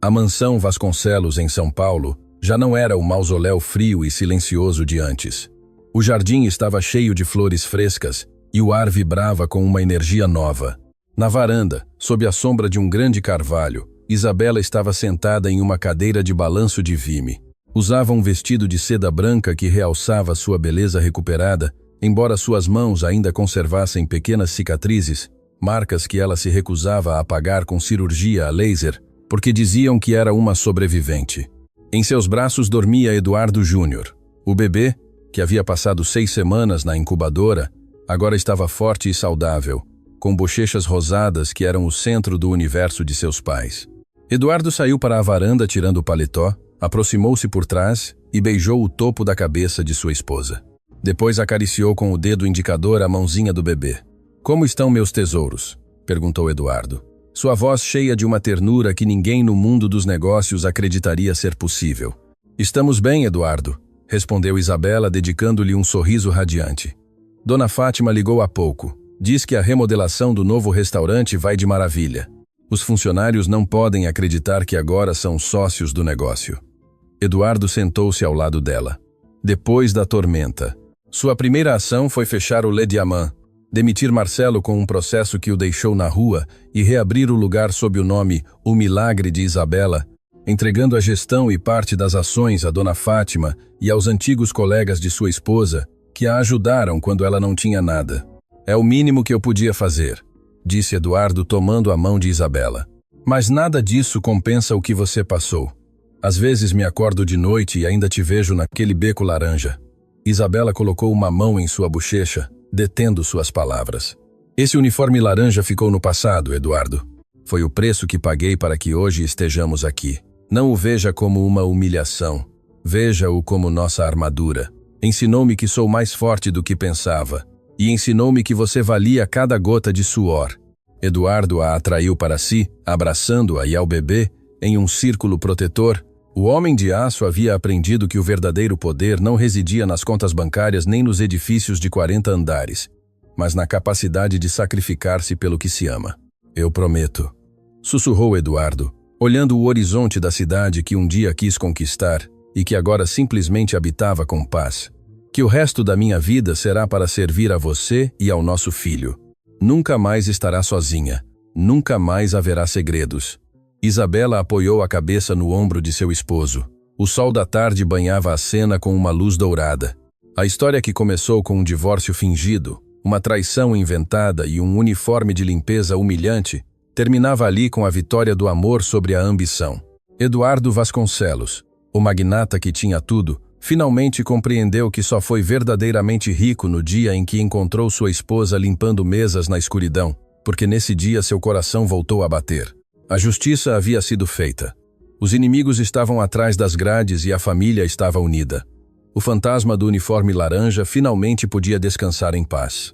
A mansão Vasconcelos, em São Paulo, já não era o mausoléu frio e silencioso de antes. O jardim estava cheio de flores frescas e o ar vibrava com uma energia nova. Na varanda, sob a sombra de um grande carvalho, Isabela estava sentada em uma cadeira de balanço de vime. Usava um vestido de seda branca que realçava sua beleza recuperada, embora suas mãos ainda conservassem pequenas cicatrizes, marcas que ela se recusava a apagar com cirurgia a laser, porque diziam que era uma sobrevivente. Em seus braços dormia Eduardo Júnior. O bebê, que havia passado 6 semanas na incubadora, agora estava forte e saudável, com bochechas rosadas que eram o centro do universo de seus pais. Eduardo saiu para a varanda tirando o paletó, aproximou-se por trás e beijou o topo da cabeça de sua esposa. Depois acariciou com o dedo indicador a mãozinha do bebê. "Como estão meus tesouros?" perguntou Eduardo. Sua voz cheia de uma ternura que ninguém no mundo dos negócios acreditaria ser possível. "Estamos bem, Eduardo", respondeu Isabela, dedicando-lhe um sorriso radiante. "Dona Fátima ligou há pouco. Diz que a remodelação do novo restaurante vai de maravilha. Os funcionários não podem acreditar que agora são sócios do negócio." Eduardo sentou-se ao lado dela. Depois da tormenta. Sua primeira ação foi fechar o Le Diamant, demitir Marcelo com um processo que o deixou na rua e reabrir o lugar sob o nome O Milagre de Isabela, entregando a gestão e parte das ações a Dona Fátima e aos antigos colegas de sua esposa, que a ajudaram quando ela não tinha nada. "É o mínimo que eu podia fazer", disse Eduardo tomando a mão de Isabela. "Mas nada disso compensa o que você passou. Às vezes me acordo de noite e ainda te vejo naquele beco laranja." Isabela colocou uma mão em sua bochecha, detendo suas palavras. "Esse uniforme laranja ficou no passado, Eduardo. Foi o preço que paguei para que hoje estejamos aqui. Não o veja como uma humilhação. Veja-o como nossa armadura. Ensinou-me que sou mais forte do que pensava. E ensinou-me que você valia cada gota de suor." Eduardo a atraiu para si, abraçando-a e ao bebê, em um círculo protetor. O homem de aço havia aprendido que o verdadeiro poder não residia nas contas bancárias nem nos edifícios de 40 andares, mas na capacidade de sacrificar-se pelo que se ama. "Eu prometo", sussurrou Eduardo, olhando o horizonte da cidade que um dia quis conquistar, e que agora simplesmente habitava com paz. Que o resto da minha vida será para servir a você e ao nosso filho. Nunca mais estará sozinha. Nunca mais haverá segredos. Isabela apoiou a cabeça no ombro de seu esposo. O sol da tarde banhava a cena com uma luz dourada. A história que começou com um divórcio fingido, uma traição inventada e um uniforme de limpeza humilhante, terminava ali com a vitória do amor sobre a ambição. Eduardo Vasconcelos, o magnata que tinha tudo, finalmente compreendeu que só foi verdadeiramente rico no dia em que encontrou sua esposa limpando mesas na escuridão, porque nesse dia seu coração voltou a bater. A justiça havia sido feita. Os inimigos estavam atrás das grades e a família estava unida. O fantasma do uniforme laranja finalmente podia descansar em paz.